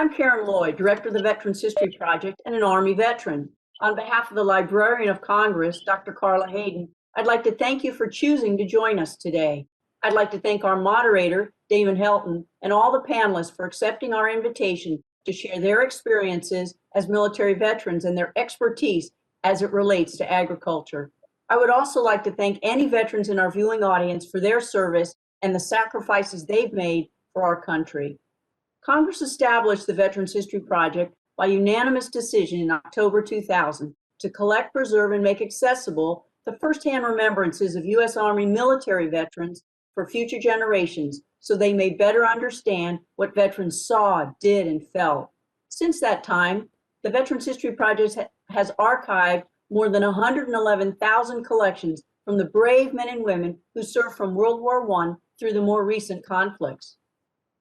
I'm Karen Lloyd, Director of the Veterans History Project and an Army veteran. On behalf of the Librarian of Congress, Dr. Carla Hayden, I'd like to thank you for choosing to join us today. I'd like to thank our moderator, Damon Helton, and all the panelists for accepting our invitation to share their experiences as military veterans and their expertise as it relates to agriculture. I would also like to thank any veterans in our viewing audience for their service and the sacrifices they've made for our country. Congress established the Veterans History Project by unanimous decision in October 2000 to collect, preserve, and make accessible the firsthand remembrances of U.S. Army military veterans for future generations so they may better understand what veterans saw, did, and felt. Since that time, the Veterans History Project has archived more than 111,000 collections from the brave men and women who served from World War I through the more recent conflicts.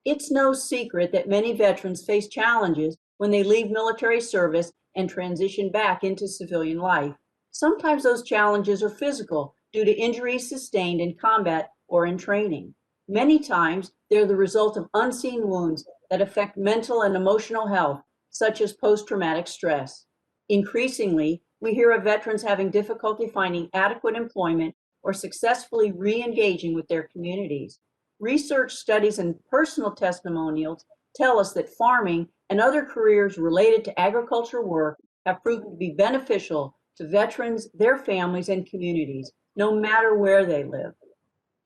It's no secret that many veterans face challenges when they leave military service and transition back into civilian life. Sometimes those challenges are physical due to injuries sustained in combat or in training. Many times, they're the result of unseen wounds that affect mental and emotional health, such as post-traumatic stress. Increasingly, we hear of veterans having difficulty finding adequate employment or successfully re-engaging with their communities. Research studies and personal testimonials tell us that farming and other careers related to agriculture work have proven to be beneficial to veterans, their families, and communities, no matter where they live.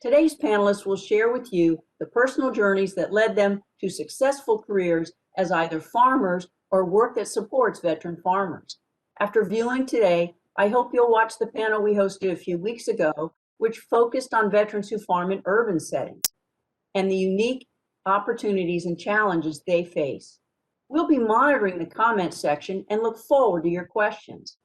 Today's panelists will share with you the personal journeys that led them to successful careers as either farmers or work that supports veteran farmers. After viewing today, I hope you'll watch the panel we hosted a few weeks ago, which focused on veterans who farm in urban settings and the unique opportunities and challenges they face. We'll be monitoring the comment section and look forward to your questions.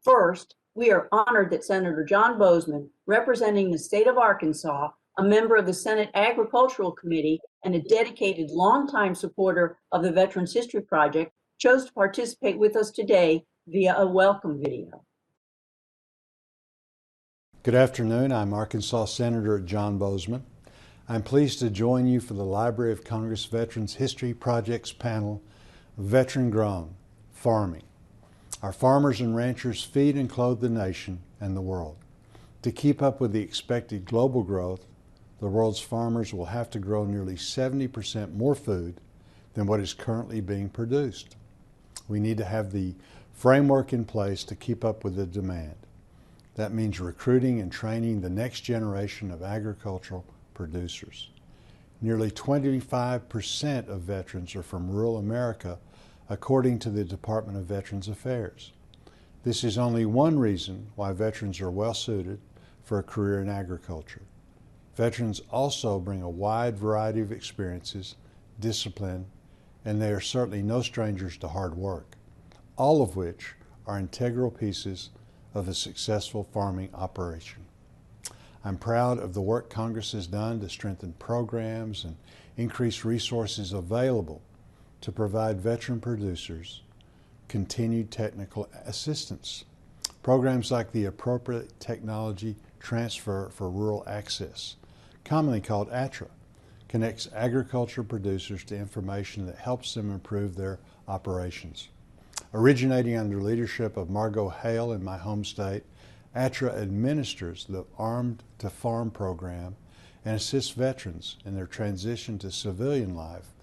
First, we are honored that Senator John Bozeman, representing the state of Arkansas, a member of the Senate Agricultural Committee and a dedicated longtime supporter of the Veterans History Project, chose to participate with us today via a welcome video. Good afternoon. I'm Arkansas Senator John Bozeman. I'm pleased to join you for the Library of Congress Veterans History Project's panel, Veteran Grown, Farming. Our farmers and ranchers feed and clothe the nation and the world. To keep up with the expected global growth, the world's farmers will have to grow nearly 70% more food than what is currently being produced. We need to have the framework in place to keep up with the demand. That means recruiting and training the next generation of agricultural producers. Nearly 25% of veterans are from rural America, according to the Department of Veterans Affairs. This is only one reason why veterans are well suited for a career in agriculture. Veterans also bring a wide variety of experiences, discipline, and they are certainly no strangers to hard work, all of which are integral pieces of a successful farming operation. I'm proud of the work Congress has done to strengthen programs and increase resources available to provide veteran producers continued technical assistance. Programs like the Appropriate Technology Transfer for Rural Access, commonly called ATRA, connects agriculture producers to information that helps them improve their operations. Originating under leadership of Margot Hale in my home state, ATRA administers the Armed to Farm program and assists veterans in their transition to civilian life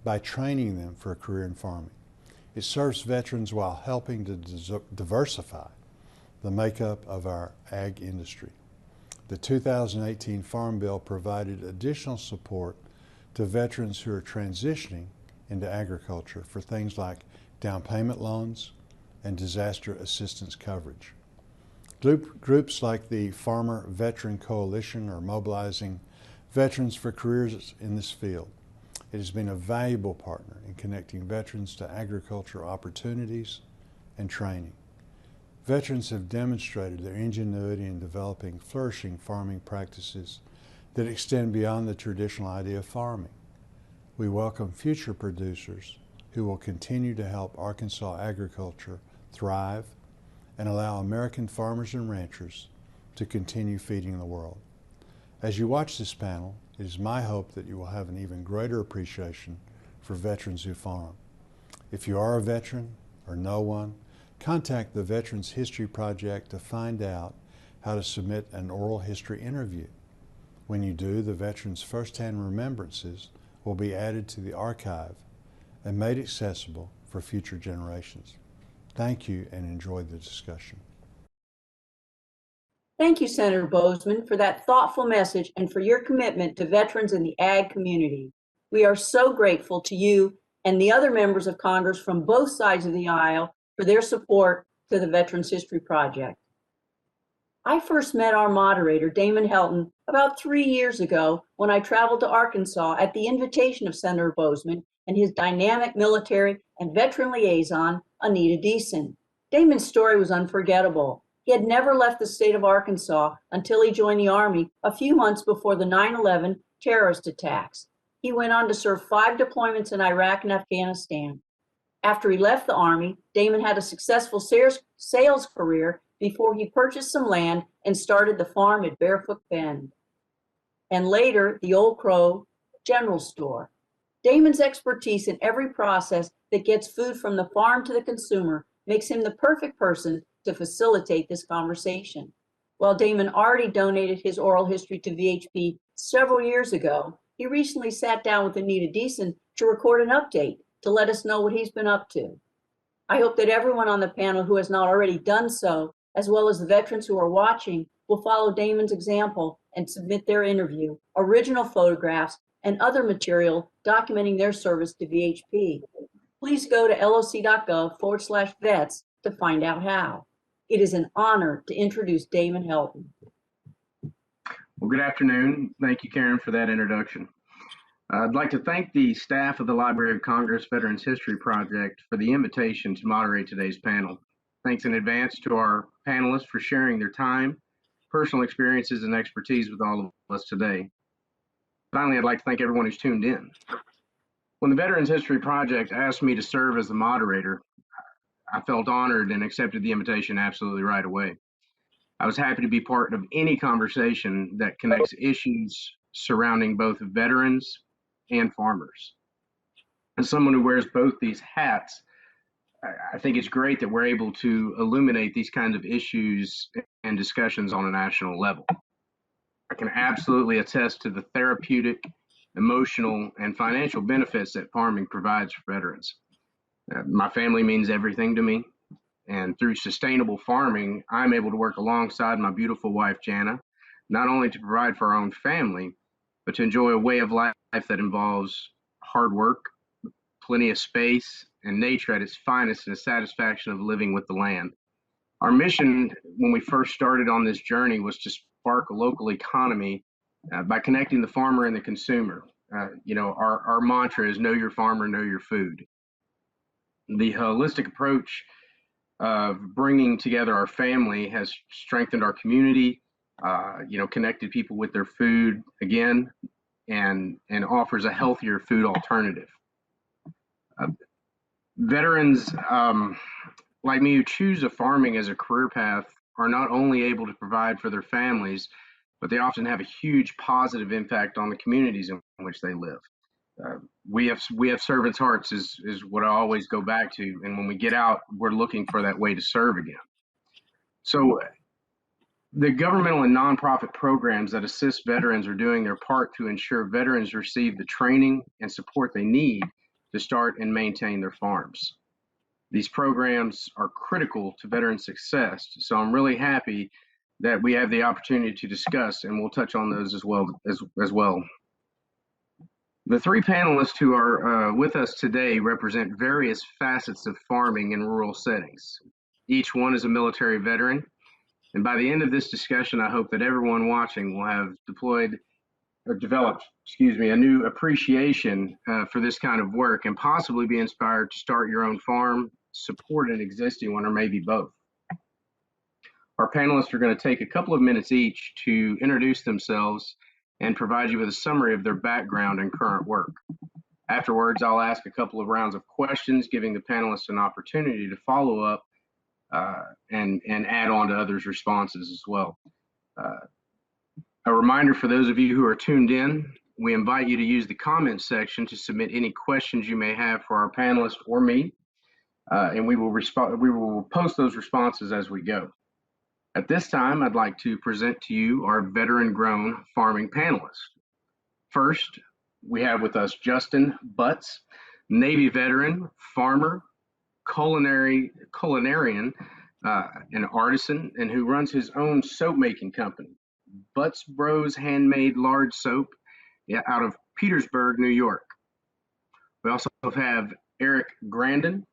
by training them for a career in farming. It serves veterans while helping to diversify the makeup of our ag industry. The 2018 Farm Bill provided additional support to veterans who are transitioning into agriculture for things like down payment loans and disaster assistance coverage. Groups like the Farmer Veteran Coalition are mobilizing veterans for careers in this field. It has been a valuable partner in connecting veterans to agriculture opportunities and training. Veterans have demonstrated their ingenuity in developing flourishing farming practices that extend beyond the traditional idea of farming. We welcome future producers who will continue to help Arkansas agriculture thrive and allow American farmers and ranchers to continue feeding the world. As you watch this panel, it is my hope that you will have an even greater appreciation for veterans who farm. If you are a veteran or know one, contact the Veterans History Project to find out how to submit an oral history interview. When you do, the veteran's firsthand remembrances will be added to the archive and made accessible for future generations. Thank you and enjoy the discussion. Thank you, Senator Bozeman, for that thoughtful message and for your commitment to veterans in the ag community. We are so grateful to you and the other members of Congress from both sides of the aisle for their support to the Veterans History Project. I first met our moderator, Damon Helton, about 3 years ago when I traveled to Arkansas at the invitation of Senator Bozeman and his dynamic military and veteran liaison, Anita Deason. Damon's story was unforgettable. He had never left the state of Arkansas until he joined the Army a few months before the 9/11 terrorist attacks. He went on to serve 5 deployments in Iraq and Afghanistan. After he left the Army, Damon had a successful sales career before he purchased some land and started the farm at Barefoot Bend, and later the Old Crow General Store. Damon's expertise in every process that gets food from the farm to the consumer makes him the perfect person to facilitate this conversation. While Damon already donated his oral history to VHP several years ago, he recently sat down with Anita Deason to record an update to let us know what he's been up to. I hope that everyone on the panel who has not already done so, as well as the veterans who are watching, will follow Damon's example and submit their interview, original photographs, and other material documenting their service to VHP. Please go to loc.gov/vets to find out how. It is an honor to introduce Damon Helton. Well, good afternoon. Thank you, Karen, for that introduction. I'd like to thank the staff of the Library of Congress Veterans History Project for the invitation to moderate today's panel. Thanks in advance to our panelists for sharing their time, personal experiences, and expertise with all of us today. Finally, I'd like to thank everyone who's tuned in. When the Veterans History Project asked me to serve as the moderator, I felt honored and accepted the invitation absolutely right away. I was happy to be part of any conversation that connects issues surrounding both veterans and farmers. As someone who wears both these hats, I think it's great that we're able to illuminate these kinds of issues and discussions on a national level. I can absolutely attest to the therapeutic, emotional, and financial benefits that farming provides for veterans. My family means everything to me, and through sustainable farming, I'm able to work alongside my beautiful wife, Jana, not only to provide for our own family, but to enjoy a way of life that involves hard work, plenty of space, and nature at its finest, and the satisfaction of living with the land. Our mission when we first started on this journey was to spark a local economy by connecting the farmer and the consumer. Our mantra is know your farmer, know your food. The holistic approach of bringing together our family has strengthened our community, connected people with their food again, and offers a healthier food alternative. Veterans like me who choose a farming as a career path are not only able to provide for their families, but they often have a huge positive impact on the communities in which they live. We have servants' hearts is what I always go back to, and when we get out, we're looking for that way to serve again. So the governmental and nonprofit programs that assist veterans are doing their part to ensure veterans receive the training and support they need to start and maintain their farms. These programs are critical to veteran success, so I'm really happy that we have the opportunity to discuss, and we'll touch on those as well. The 3 panelists who are with us today represent various facets of farming in rural settings. Each one is a military veteran, and by the end of this discussion, I hope that everyone watching will have developed a new appreciation for this kind of work, and possibly be inspired to start your own farm, support an existing one, or maybe both. Our panelists are going to take a couple of minutes each to introduce themselves and provide you with a summary of their background and current work. Afterwards, I'll ask a couple of rounds of questions, giving the panelists an opportunity to follow up and add on to others' responses as well. A reminder for those of you who are tuned in, We invite you to use the comments section to submit any questions you may have for our panelists or me, and we will post those responses as we go. At this time, I'd like to present to you our veteran-grown farming panelists. First, we have with us Justin Butts, Navy veteran, farmer, culinarian, an artisan, and who runs his own soap making company, Butts Bros Handmade Large Soap, out of Petersburg, New York. We also have Eric Grandin,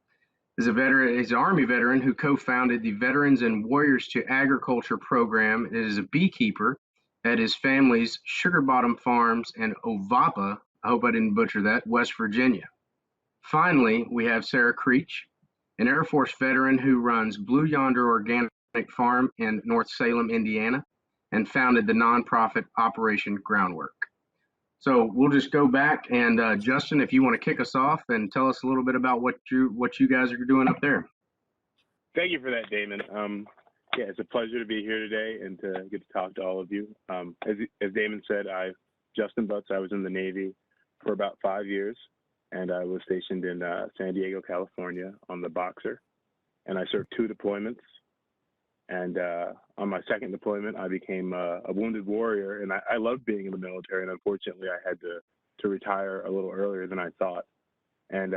is a veteran, he's an Army veteran who co-founded the Veterans and Warriors to Agriculture program and is a beekeeper at his family's Sugar Bottom Farms in Ovapa, I hope I didn't butcher that, West Virginia. Finally, we have Sarah Creech, an Air Force veteran who runs Blue Yonder Organic Farm in North Salem, Indiana, and founded the nonprofit Operation Groundwork. So we'll just go back and Justin, if you want to kick us off and tell us a little bit about what you guys are doing up there. Thank you for that, Damon. Yeah, it's a pleasure to be here today and to get to talk to all of you. As Damon said, I'm Justin Butts. I was in the Navy for about 5 years, and I was stationed in San Diego, California on the Boxer, and I served 2 deployments. And on my second deployment, I became a wounded warrior, and I loved being in the military, and unfortunately, I had to retire a little earlier than I thought. And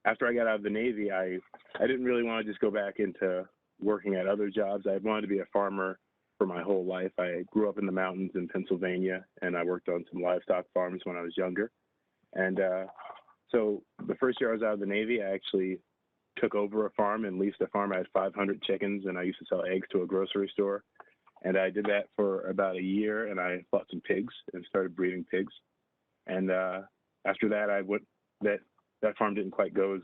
after I got out of the Navy, I didn't really want to just go back into working at other jobs. I wanted to be a farmer for my whole life. I grew up in the mountains in Pennsylvania, and I worked on some livestock farms when I was younger. And so the first year I was out of the Navy, I actually took over a farm and leased a farm. I had 500 chickens, and I used to sell eggs to a grocery store. And I did that for about a year, and I bought some pigs and started breeding pigs. And after that, that farm didn't quite go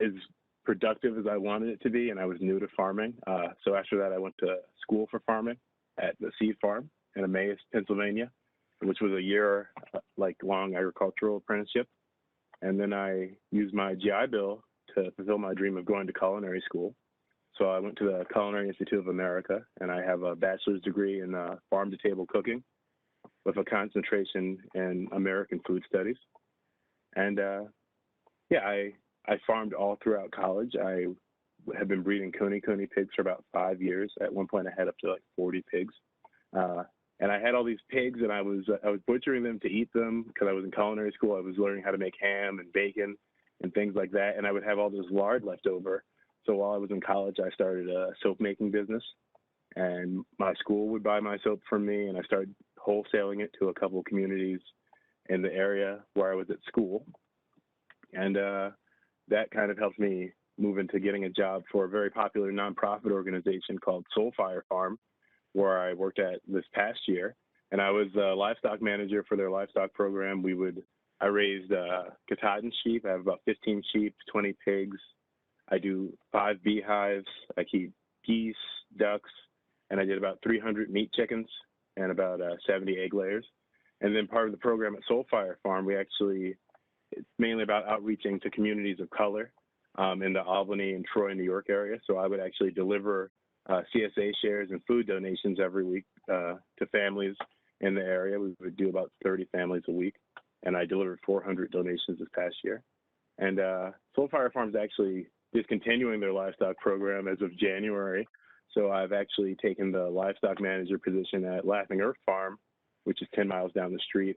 as productive as I wanted it to be, and I was new to farming. So after that, I went to school for farming at the seed farm in Emmaus, Pennsylvania, which was a year long agricultural apprenticeship. And then I used my GI Bill to fulfill my dream of going to culinary school. So I went to the Culinary Institute of America, and I have a bachelor's degree in farm-to-table cooking with a concentration in American food studies. And I farmed all throughout college. I have been breeding Coney pigs for about 5 years. At one point, I had up to 40 pigs. And I had all these pigs, and I was butchering them to eat them because I was in culinary school. I was learning how to make ham and bacon and things like that, and I would have all this lard left over. So while I was in college, I started a soap making business, and my school would buy my soap from me, and I started wholesaling it to a couple of communities in the area where I was at school. And that kind of helped me move into getting a job for a very popular nonprofit organization called Soulfire Farm, where I worked at this past year. And I was a livestock manager for their livestock program. I raised Katahdin sheep. I have about 15 sheep, 20 pigs. I do 5 beehives. I keep geese, ducks, and I did about 300 meat chickens and about 70 egg layers. And then part of the program at Soulfire Farm, it's mainly about outreaching to communities of color in the Albany and Troy, New York area. So I would actually deliver CSA shares and food donations every week to families in the area. We would do about 30 families a week, and I delivered 400 donations this past year. And Soulfire Farm is actually discontinuing their livestock program as of January. So I've actually taken the livestock manager position at Laughing Earth Farm, which is 10 miles down the street.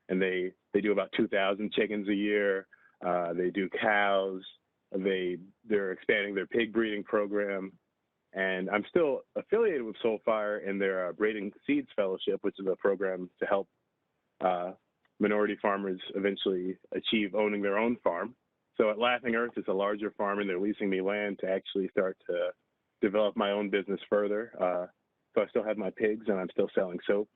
And they do about 2,000 chickens a year. They do cows. They're expanding their pig breeding program. And I'm still affiliated with Soulfire in their Breeding Seeds Fellowship, which is a program to help minority farmers eventually achieve owning their own farm. So at Laughing Earth, it's a larger farm, and they're leasing me land to actually start to develop my own business further. So I still have my pigs, and I'm still selling soap,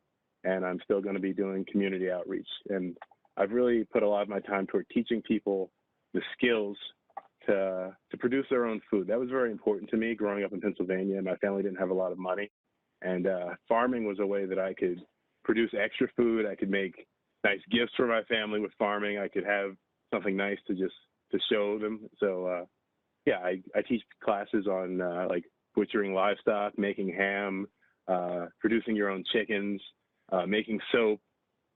and I'm still going to be doing community outreach. And I've really put a lot of my time toward teaching people the skills to produce their own food. That was very important to me growing up in Pennsylvania. My family didn't have a lot of money, and farming was a way that I could produce extra food. I could make nice gifts for my family with farming. I could have something nice to show them. So I teach classes on like butchering livestock, making ham, producing your own chickens, making soap,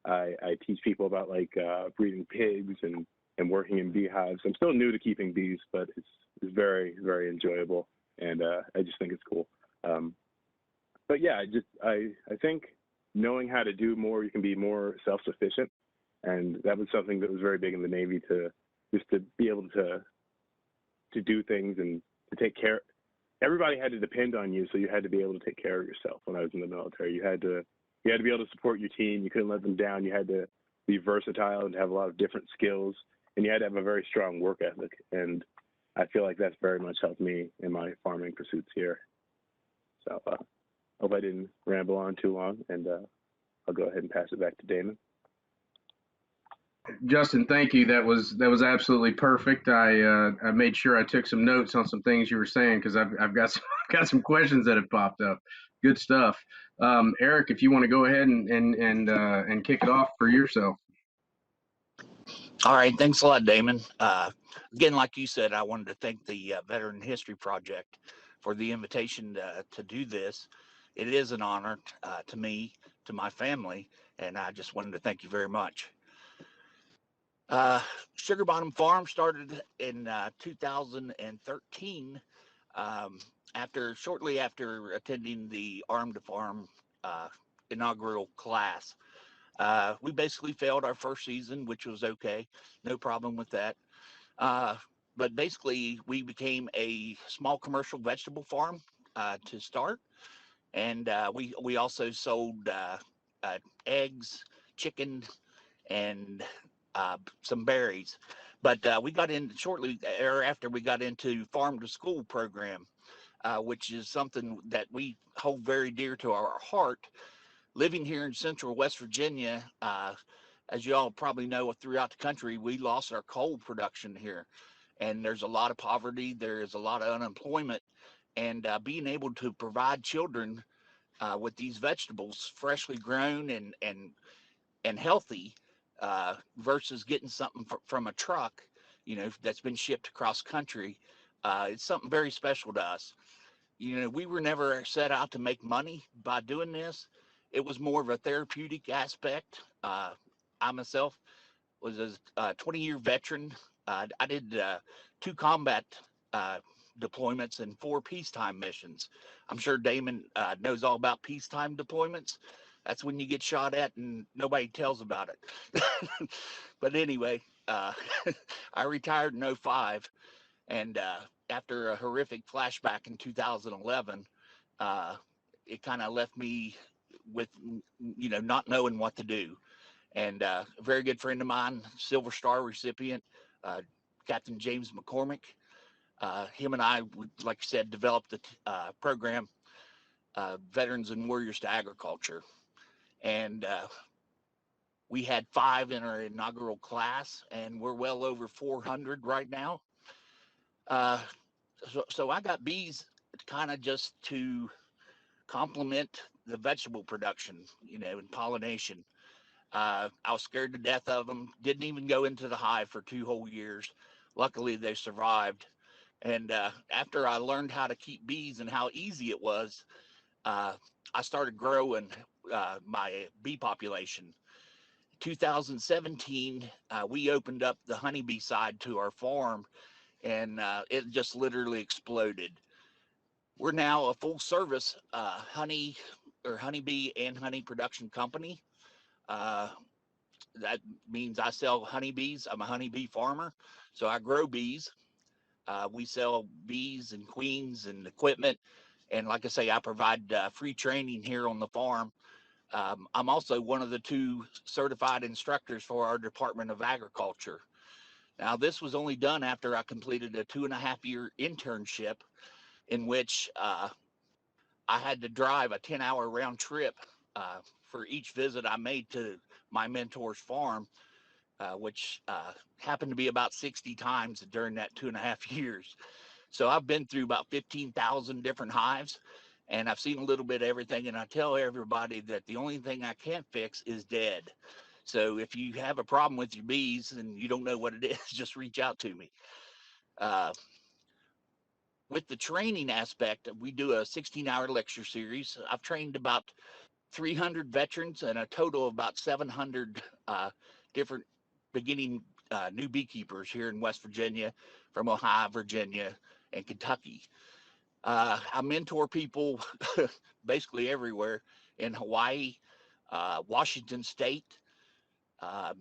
I teach people about like breeding pigs and working in beehives. I'm still new to keeping bees, but it's very, very enjoyable, and I just think it's cool. But yeah, I think knowing how to do more, you can be more self-sufficient, and that was something that was very big in the Navy, to be able to do things and to take care. Everybody had to depend on you, so you had to be able to take care of yourself. When I was in the military, you had to be able to support your team. You couldn't let them down. You had to be versatile and have a lot of different skills, and you had to have a very strong work ethic. And I feel like that's very much helped me in my farming pursuits here. So hope I didn't ramble on too long, and I'll go ahead and pass it back to Damon. Justin, thank you. That was absolutely perfect. I made sure I took some notes on some things you were saying, because I've got some questions that have popped up. Good stuff. Eric, if you want to go ahead and kick it off for yourself. All right, thanks a lot, Damon. Again, like you said, I wanted to thank the Veteran History Project for the invitation to do this. It is an honor to me, to my family, and I just wanted to thank you very much. Sugar Bottom Farm started in 2013, shortly after attending the Arm to Farm inaugural class. We basically failed our first season, which was okay, no problem with that. But basically, we became a small commercial vegetable farm to start, and we also sold eggs, chicken, and some berries. But we got in shortly after we got into farm to school program, which is something that we hold very dear to our heart. Living here in central West Virginia, as you all probably know, throughout the country, we lost our coal production here, and there's a lot of poverty. There is a lot of unemployment, and being able to provide children with these vegetables, freshly grown and healthy, versus getting something from a truck, that's been shipped across country, it's something very special to us. We were never set out to make money by doing this. It was more of a therapeutic aspect. I myself was a 20-year veteran. I did 2 combat deployments and 4 peacetime missions. I'm sure Damon knows all about peacetime deployments. That's when you get shot at and nobody tells about it. But anyway, I retired in 2005, and after a horrific flashback in 2011, it kind of left me with, not knowing what to do. And a very good friend of mine, Silver Star recipient, Captain James McCormick, him and I, like I said, developed the program, Veterans and Warriors to Agriculture. And we had 5 in our inaugural class, and we're well over 400 right now. So I got bees kind of just to complement the vegetable production, and pollination. I was scared to death of them. Didn't even go into the hive for 2 whole years. Luckily, they survived. And after I learned how to keep bees and how easy it was, I started growing my bee population. 2017, we opened up the honeybee side to our farm, and it just literally exploded. We're now a full service honeybee and honey production company. That means I sell honeybees. I'm a honeybee farmer, so I grow bees. We sell bees and queens and equipment. And like I say, I provide free training here on the farm. I'm also one of the 2 certified instructors for our Department of Agriculture. Now, this was only done after I completed a 2.5-year internship, in which I had to drive a 10-hour round trip for each visit I made to my mentor's farm, which happened to be about 60 times during that 2.5 years. So I've been through about 15,000 different hives, and I've seen a little bit of everything. And I tell everybody that the only thing I can't fix is dead. So if you have a problem with your bees and you don't know what it is, just reach out to me. With the training aspect, we do a 16-hour lecture series. I've trained about 300 veterans and a total of about 700 different beginning new beekeepers here in West Virginia, from Ohio, Virginia, and Kentucky. I mentor people basically everywhere in Hawaii, Washington State,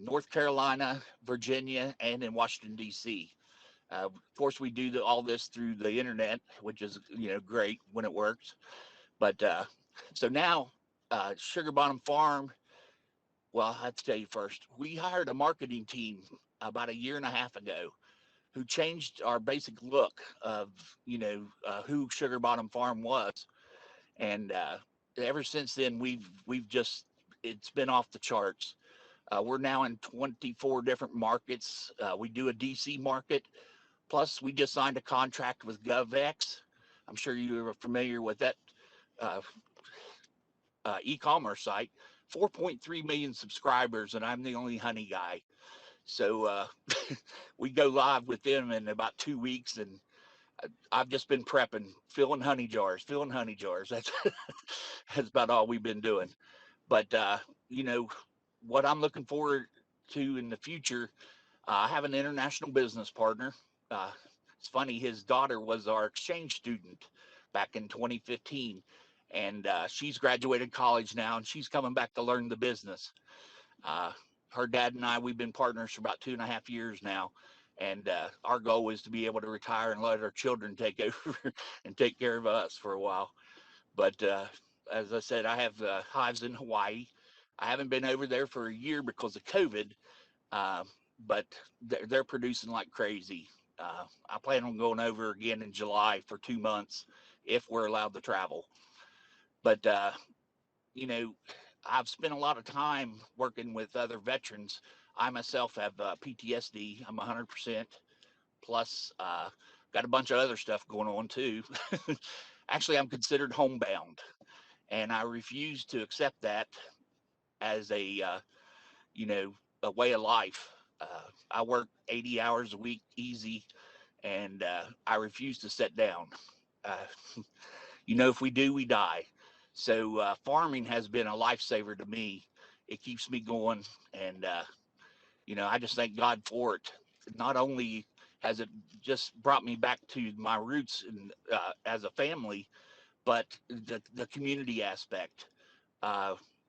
North Carolina, Virginia, and in Washington, D.C. Of course, we do all this through the internet, which is, great when it works. But so now, Sugar Bottom Farm, well, I have to tell you first, we hired a marketing team about a year and a half ago who changed our basic look of, who Sugar Bottom Farm was. And ever since then, it's been off the charts. We're now in 24 different markets. We do a DC market. Plus, we just signed a contract with GovX. I'm sure you are familiar with that e-commerce site. 4.3 million subscribers, and I'm the only honey guy. So we go live with them in about 2 weeks, and I've just been prepping, filling honey jars. That's that's about all we've been doing. But what I'm looking forward to in the future, I have an international business partner. It's funny, his daughter was our exchange student back in 2015, and she's graduated college now, and she's coming back to learn the business. Her dad and I, we've been partners for about 2.5 years now, and our goal is to be able to retire and let our children take over and take care of us for a while. But as I said, I have hives in Hawaii. I haven't been over there for a year because of COVID, but they're producing like crazy. I plan on going over again in July for 2 months if we're allowed to travel. But, I've spent a lot of time working with other veterans. I myself have PTSD. I'm 100%. Plus, got a bunch of other stuff going on too. Actually, I'm considered homebound, and I refuse to accept that as a way of life. I work 80 hours a week easy, and I refuse to sit down. If we do, we die. So farming has been a lifesaver to me. It keeps me going, and I just thank God for it. Not only has it just brought me back to my roots and as a family, but the community aspect.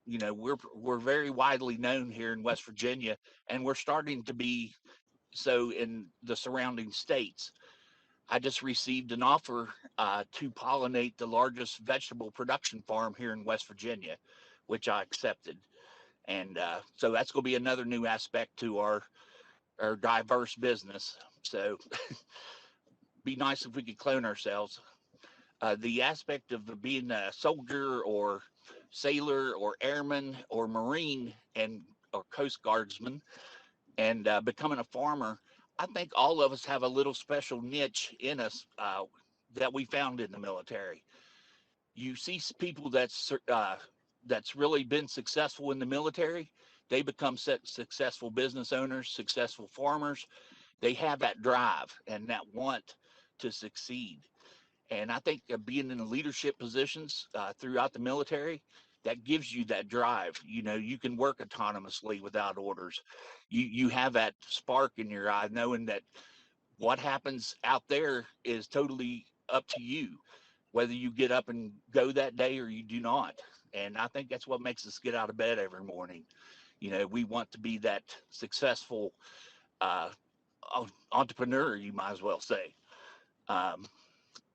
We're very widely known here in West Virginia, and we're starting to be so in the surrounding states. I just received an offer to pollinate the largest vegetable production farm here in West Virginia, which I accepted. And so that's going to be another new aspect to our diverse business. So be nice if we could clone ourselves. The aspect of being a soldier or sailor or airman or Marine or Coast Guardsman and becoming a farmer, I think all of us have a little special niche in us that we found in the military. You see people that's really been successful in the military. They become successful business owners, successful farmers. They have that drive and that want to succeed. And I think being in the leadership positions throughout the military, that gives you that drive. You can work autonomously without orders. You have that spark in your eye, knowing that what happens out there is totally up to you, whether you get up and go that day or you do not. And I think that's what makes us get out of bed every morning. We want to be that successful entrepreneur, you might as well say.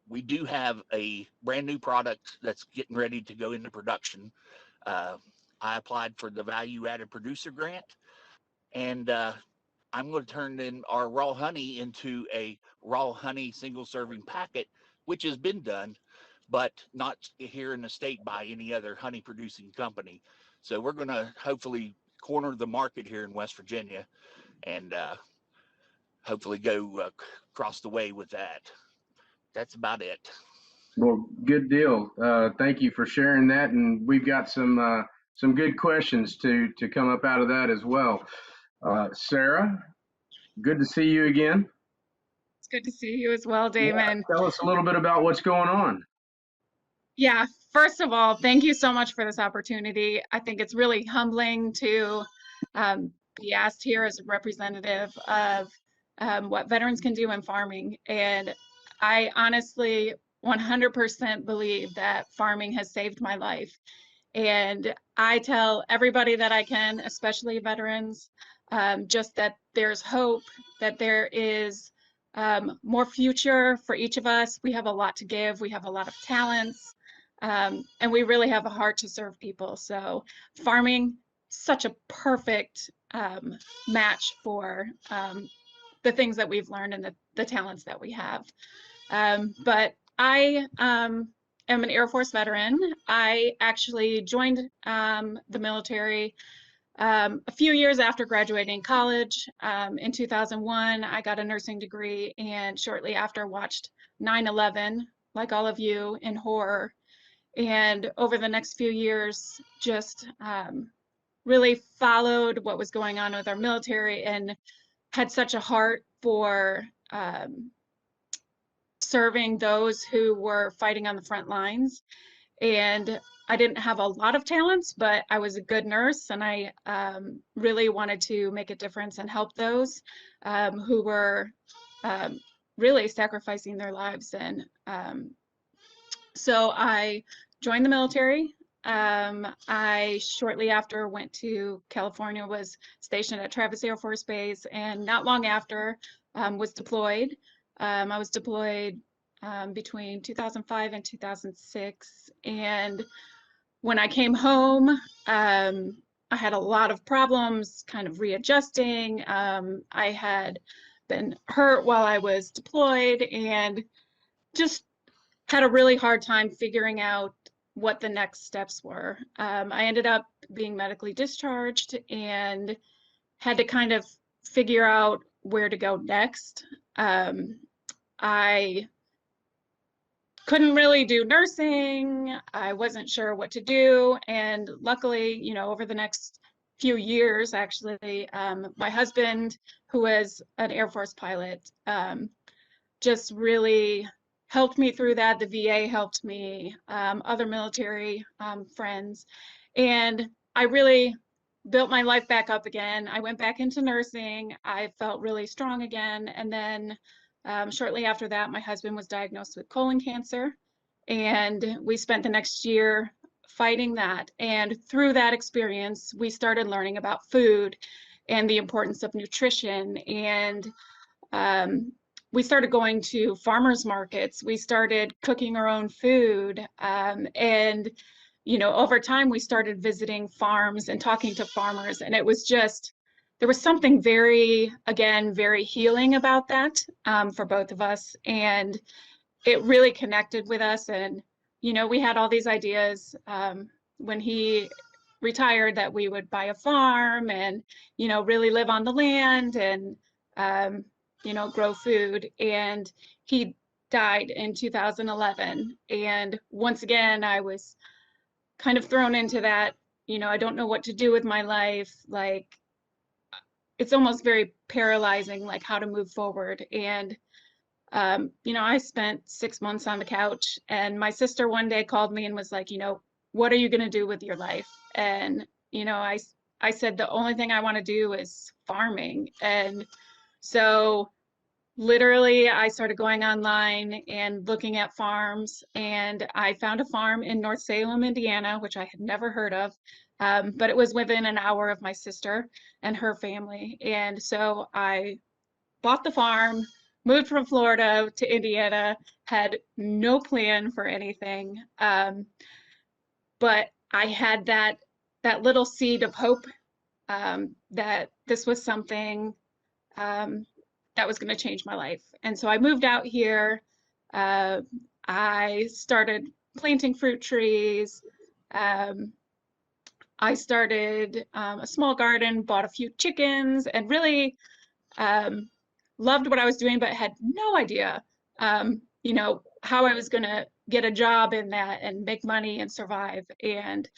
We do have a brand new product that's getting ready to go into production. I applied for the value added producer grant, and I'm going to turn in our raw honey into a raw honey single serving packet, which has been done, but not here in the state by any other honey producing company. So we're going to hopefully corner the market here in West Virginia and hopefully go across the way with that. That's about it. Well, good deal. Thank you for sharing that, and we've got some good questions to come up out of that as well. Sarah, good to see you again. It's good to see you as well, Damon. Yeah, tell us a little bit about what's going on. Yeah, first of all, thank you so much for this opportunity. I think it's really humbling to be asked here as a representative of what veterans can do in farming. And I honestly 100% believe that farming has saved my life. And I tell everybody that I can, especially veterans, just that there's hope, that there is more future for each of us. We have a lot to give. We have a lot of talents. And we really have a heart to serve people. So farming, such a perfect match for the things that we've learned and the talents that we have. But I am an Air Force veteran. I actually joined the military a few years after graduating college. In 2001, I got a nursing degree, and shortly after watched 9/11, like all of you, in horror. And over the next few years, just really followed what was going on with our military and had such a heart for serving those who were fighting on the front lines. And I didn't have a lot of talents, but I was a good nurse, and I really wanted to make a difference and help those who were really sacrificing their lives. And so I joined the military. I shortly after went to California, was stationed at Travis Air Force Base, and not long after was deployed. I was deployed between 2005 and 2006. And when I came home, I had a lot of problems kind of readjusting. I had been hurt while I was deployed and just had a really hard time figuring out what the next steps were. I ended up being medically discharged and had to kind of figure out where to go next. I couldn't really do nursing. I wasn't sure what to do. And luckily, you know, over the next few years, actually, my husband, who was an Air Force pilot, just really helped me through that. The VA helped me, other military friends. And I really built my life back up again. I went back into nursing. I felt really strong again. And then shortly after that, my husband was diagnosed with colon cancer. And we spent the next year fighting that. And through that experience, we started learning about food and the importance of nutrition. And we started going to farmers markets. We started cooking our own food. And, you know, over time, we started visiting farms and talking to farmers. And it was just, there was something very, again, very healing about that for both of us. And it really connected with us. And, you know, we had all these ideas when he retired that we would buy a farm and, you know, really live on the land and, you know, grow food. And he died in 2011. And once again, I was kind of thrown into that, you know, I don't know what to do with my life. Like, it's almost very paralyzing, like how to move forward. And, you know, I spent 6 months on the couch, and my sister one day called me and was like, you know, what are you going to do with your life? And, you know, I said, the only thing I want to do is farming. And so literally I started going online and looking at farms, and I found a farm in North Salem, Indiana, which I had never heard of. But it was within an hour of my sister and her family. And so I bought the farm, moved from Florida to Indiana, had no plan for anything. But I had that little seed of hope that this was something that was going to change my life. And so I moved out here. I started planting fruit trees. I started a small garden, bought a few chickens, and really loved what I was doing, but had no idea, you know, how I was going to get a job in that and make money and survive. And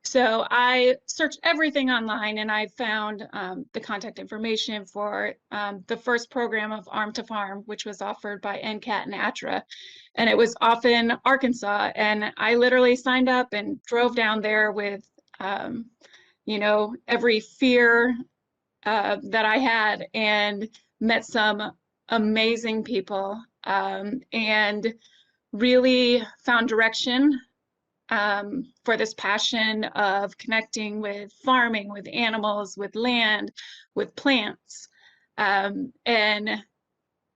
So I searched everything online, and I found the contact information for the first program of Arm to Farm, which was offered by NCAT and ATRA. And it was off in Arkansas. And I literally signed up and drove down there with, every fear that I had, and met some amazing people, and really found direction for this passion of connecting with farming, with animals, with land, with plants. And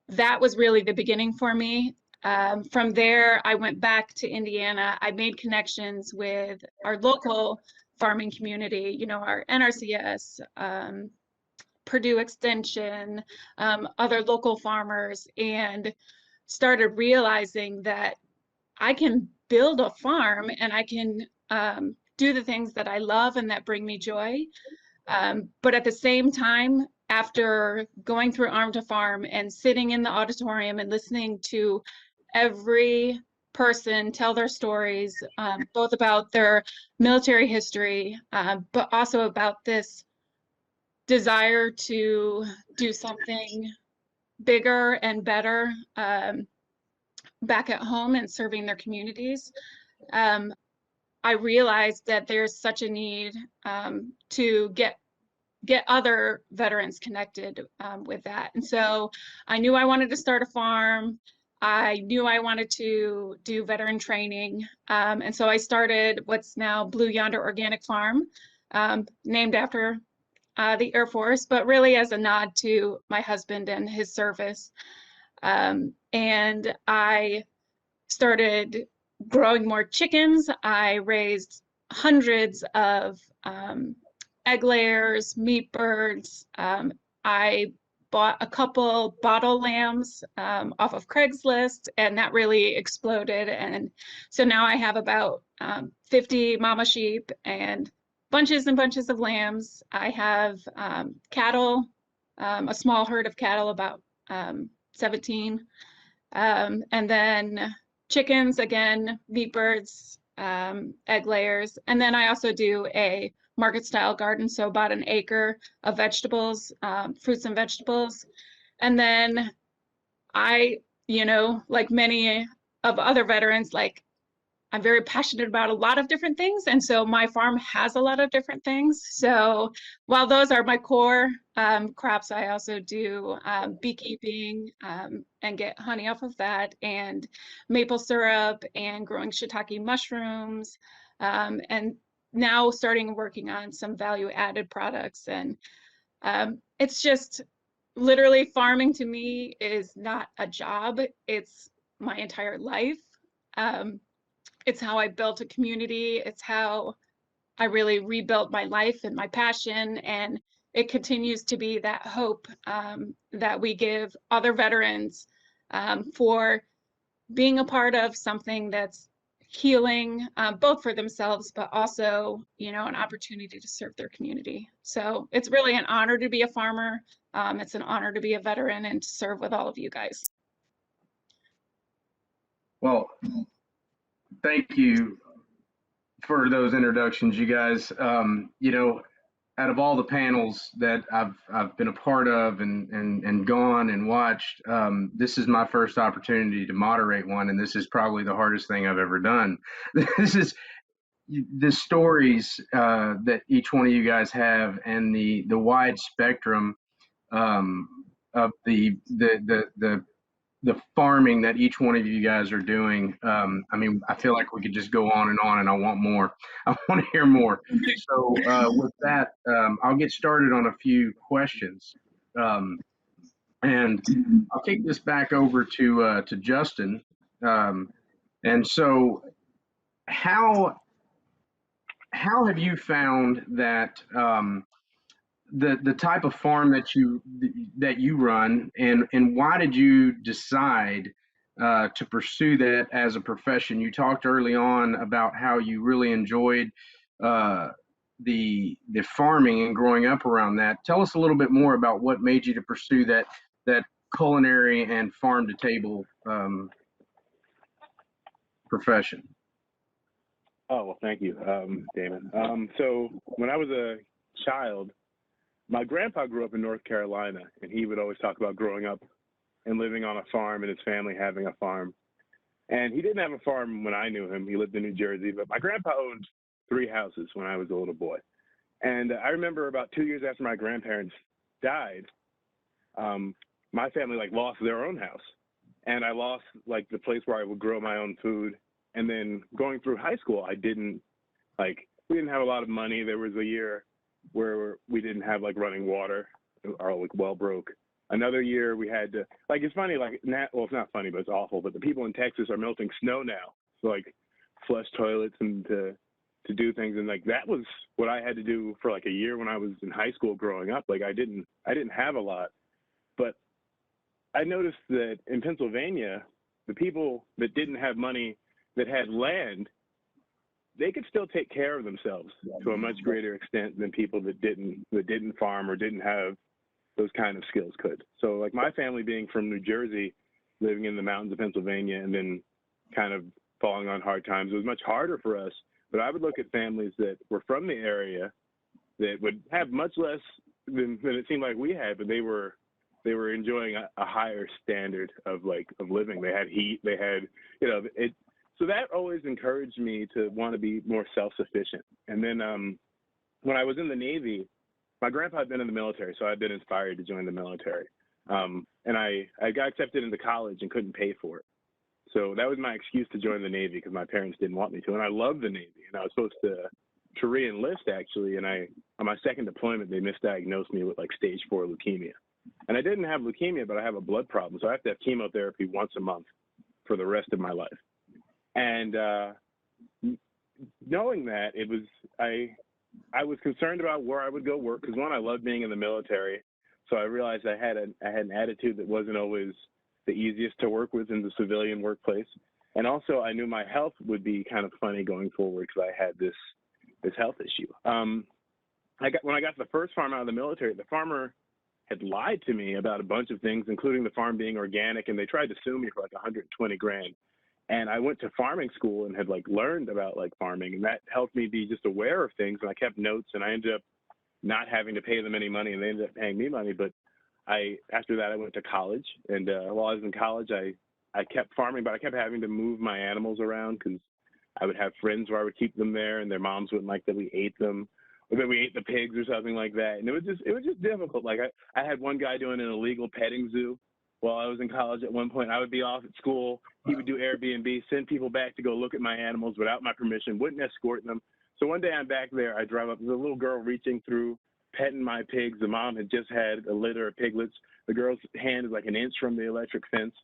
that was really the beginning for me. From there, I went back to Indiana. I made connections with our local farming community, our NRCS, Purdue Extension, other local farmers, and started realizing that I can build a farm and I can do the things that I love and that bring me joy. But at the same time, after going through Arm to Farm and sitting in the auditorium and listening to every person tell their stories, both about their military history, but also about this desire to do something bigger and better back at home and serving their communities, I realized that there's such a need to get other veterans connected with that. And so I knew I wanted to start a farm. I knew I wanted to do veteran training. And so I started what's now Blue Yonder Organic Farm, named after the Air Force, but really as a nod to my husband and his service. And I started growing more chickens. I raised hundreds of egg layers, meat birds. I bought a couple bottle lambs off of Craigslist, and that really exploded. And so now I have about 50 mama sheep and bunches and bunches of lambs. I have cattle, a small herd of cattle, about 17. And then chickens, again, meat birds, egg layers. And then I also do a market style garden. So about an acre of vegetables, fruits and vegetables. And then I, like many of other veterans, I'm very passionate about a lot of different things. And so my farm has a lot of different things. So while those are my core crops, I also do beekeeping and get honey off of that, and maple syrup, and growing shiitake mushrooms, and now starting working on some value added products. And it's just literally, farming to me is not a job. It's my entire life. It's how I built a community. It's how I really rebuilt my life and my passion. And it continues to be that hope that we give other veterans for being a part of something that's healing, both for themselves, but also, an opportunity to serve their community. So it's really an honor to be a farmer. It's an honor to be a veteran and to serve with all of you guys. Well, thank you for those introductions, you guys. Out of all the panels that I've been a part of and gone and watched, this is my first opportunity to moderate one, and this is probably the hardest thing I've ever done. This is the stories that each one of you guys have, and the wide spectrum of the farming that each one of you guys are doing. I feel like we could just go on, and I want more. I want to hear more. So with that, I'll get started on a few questions. And I'll take this back over to Justin. And so how have you found that the type of farm that you run, and why did you decide to pursue that as a profession? You talked early on about how you really enjoyed the farming and growing up around that. Tell us a little bit more about what made you to pursue that culinary and farm to table profession. Oh, well, thank you, Damon. So when I was a child, my grandpa grew up in North Carolina, and he would always talk about growing up and living on a farm and his family having a farm. And he didn't have a farm when I knew him. He lived in New Jersey, but my grandpa owned 3 houses when I was a little boy. And I remember about 2 years after my grandparents died, my family like lost their own house. And I lost like the place where I would grow my own food. And then going through high school, we didn't have a lot of money. There was a year where we didn't have like running water. Our like well broke. Another year we had to, like, it's funny, like, well, it's not funny, but it's awful. But the people in Texas are melting snow now. So like flush toilets and to do things. And like, that was what I had to do for like a year when I was in high school growing up. Like I didn't have a lot, but I noticed that in Pennsylvania, the people that didn't have money, that had land, they could still take care of themselves to a much greater extent than people that didn't farm or didn't have those kind of skills could. So like my family being from New Jersey, living in the mountains of Pennsylvania, and then kind of falling on hard times, it was much harder for us. But I would look at families that were from the area that would have much less than it seemed like we had, but they were enjoying a higher standard of living. They had heat, they had, so that always encouraged me to want to be more self-sufficient. And then when I was in the Navy, my grandpa had been in the military, so I'd been inspired to join the military. And I got accepted into college and couldn't pay for it. So that was my excuse to join the Navy because my parents didn't want me to. And I loved the Navy, and I was supposed to re-enlist actually. And on my second deployment, they misdiagnosed me with like stage 4 leukemia. And I didn't have leukemia, but I have a blood problem. So I have to have chemotherapy once a month for the rest of my life. And knowing that, I was concerned about where I would go work because, one, I loved being in the military. So I realized I had an attitude that wasn't always the easiest to work with in the civilian workplace. And also I knew my health would be kind of funny going forward because I had this health issue. When I got to the first farm out of the military, the farmer had lied to me about a bunch of things, including the farm being organic, and they tried to sue me for like $120,000. And I went to farming school and had like learned about like farming, and that helped me be just aware of things. And I kept notes, and I ended up not having to pay them any money, and they ended up paying me money. But after that, I went to college, and while I was in college, I kept farming, but I kept having to move my animals around because I would have friends where I would keep them there, and their moms wouldn't like that we ate them, or that we ate the pigs or something like that. And it was just difficult. Like I had one guy doing an illegal petting zoo while I was in college. At one point, I would be off at school. He would do Airbnb, send people back to go look at my animals without my permission, wouldn't escort them. So one day I'm back there, I drive up, there's a little girl reaching through, petting my pigs. The mom had just had a litter of piglets. The girl's hand is like an inch from the electric fence.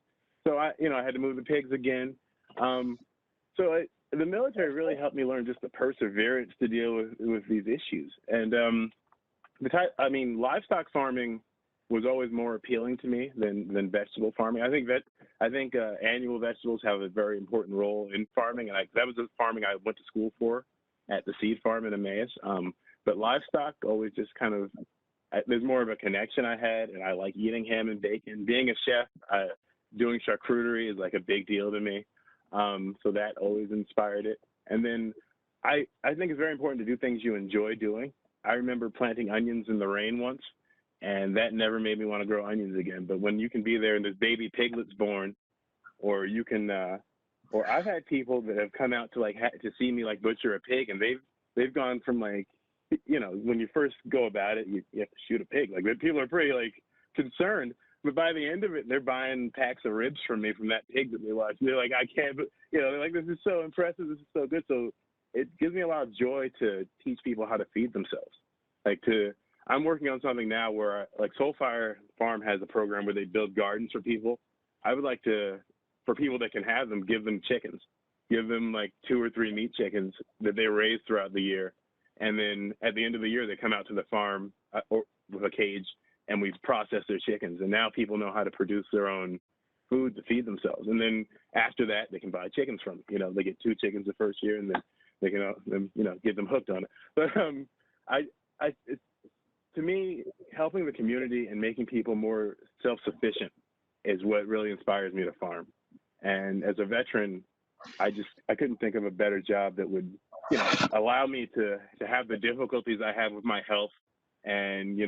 So I had to move the pigs again. The military really helped me learn just the perseverance to deal with these issues. And livestock farming was always more appealing to me than vegetable farming. I think annual vegetables have a very important role in farming, and that was the farming I went to school for at the seed farm in Emmaus. But livestock always just kind of, there's more of a connection I had, and I like eating ham and bacon. Being a chef, doing charcuterie is like a big deal to me. So that always inspired it. And then I think it's very important to do things you enjoy doing. I remember planting onions in the rain once, and that never made me want to grow onions again. But when you can be there and there's baby piglets born, or you can, or I've had people that have come out to to see me like butcher a pig, and they've gone from like, when you first go about it, you have to shoot a pig. Like people are pretty like concerned, but by the end of it, they're buying packs of ribs from me from that pig that they watched. They're like, I can't, but they're like, this is so impressive. This is so good. So it gives me a lot of joy to teach people how to feed themselves. I'm working on something now where Soulfire Farm has a program where they build gardens for people. I would like to, for people that can have them, give them chickens, give them like 2 or 3 meat chickens that they raise throughout the year. And then at the end of the year, they come out to the farm with a cage, and we process their chickens. And now people know how to produce their own food to feed themselves. And then after that, they can buy chickens from it. They get 2 chickens the first year, and then they can, get them hooked on it. But to me, helping the community and making people more self-sufficient is what really inspires me to farm. And as a veteran, I couldn't think of a better job that would allow me to have the difficulties I have with my health. And,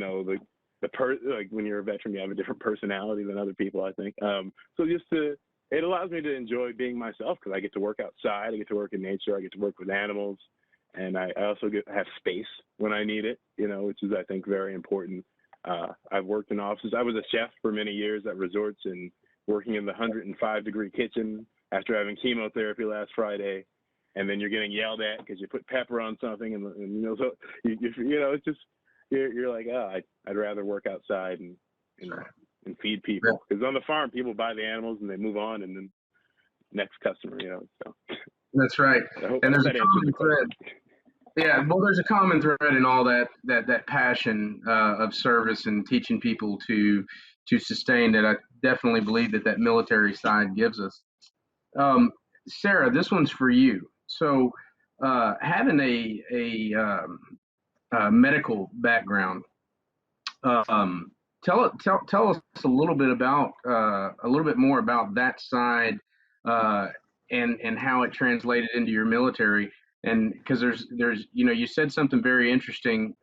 like when you're a veteran, you have a different personality than other people, I think. So it allows me to enjoy being myself, because I get to work outside, I get to work in nature, I get to work with animals, and I also have space when I need it, which is, I think, very important. I've worked in offices. I was a chef for many years at resorts, and working in the 105-degree kitchen after having chemotherapy last Friday, and then you're getting yelled at because you put pepper on something, and so it's just you're like, oh, I'd rather work outside and feed people, because on the farm people buy the animals and they move on, and then next customer, So That's right. And there's a common thread. Yeah, well, there's a common thread in all that passion of service and teaching people to sustain that. I definitely believe that military side gives us. Sarah, this one's for you. So, having a medical background, tell us a little bit more about that side, and how it translated into your military. And because there's you said something very interesting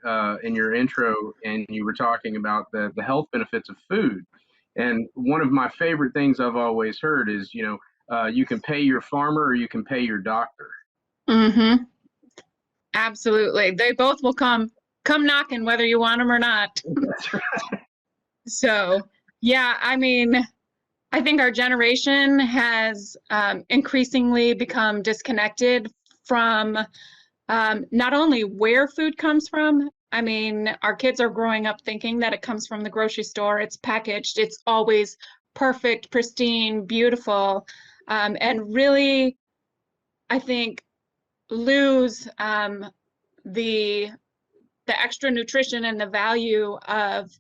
in your intro, and you were talking about the health benefits of food. And one of my favorite things I've always heard is you can pay your farmer or you can pay your doctor. Mm-hmm. Absolutely. They both will come knocking whether you want them or not. That's right. So, yeah, I mean, I think our generation has increasingly become disconnected from not only where food comes from. I mean, our kids are growing up thinking that it comes from the grocery store. It's packaged. It's always perfect, pristine, beautiful, and really, I think, lose the extra nutrition and the value of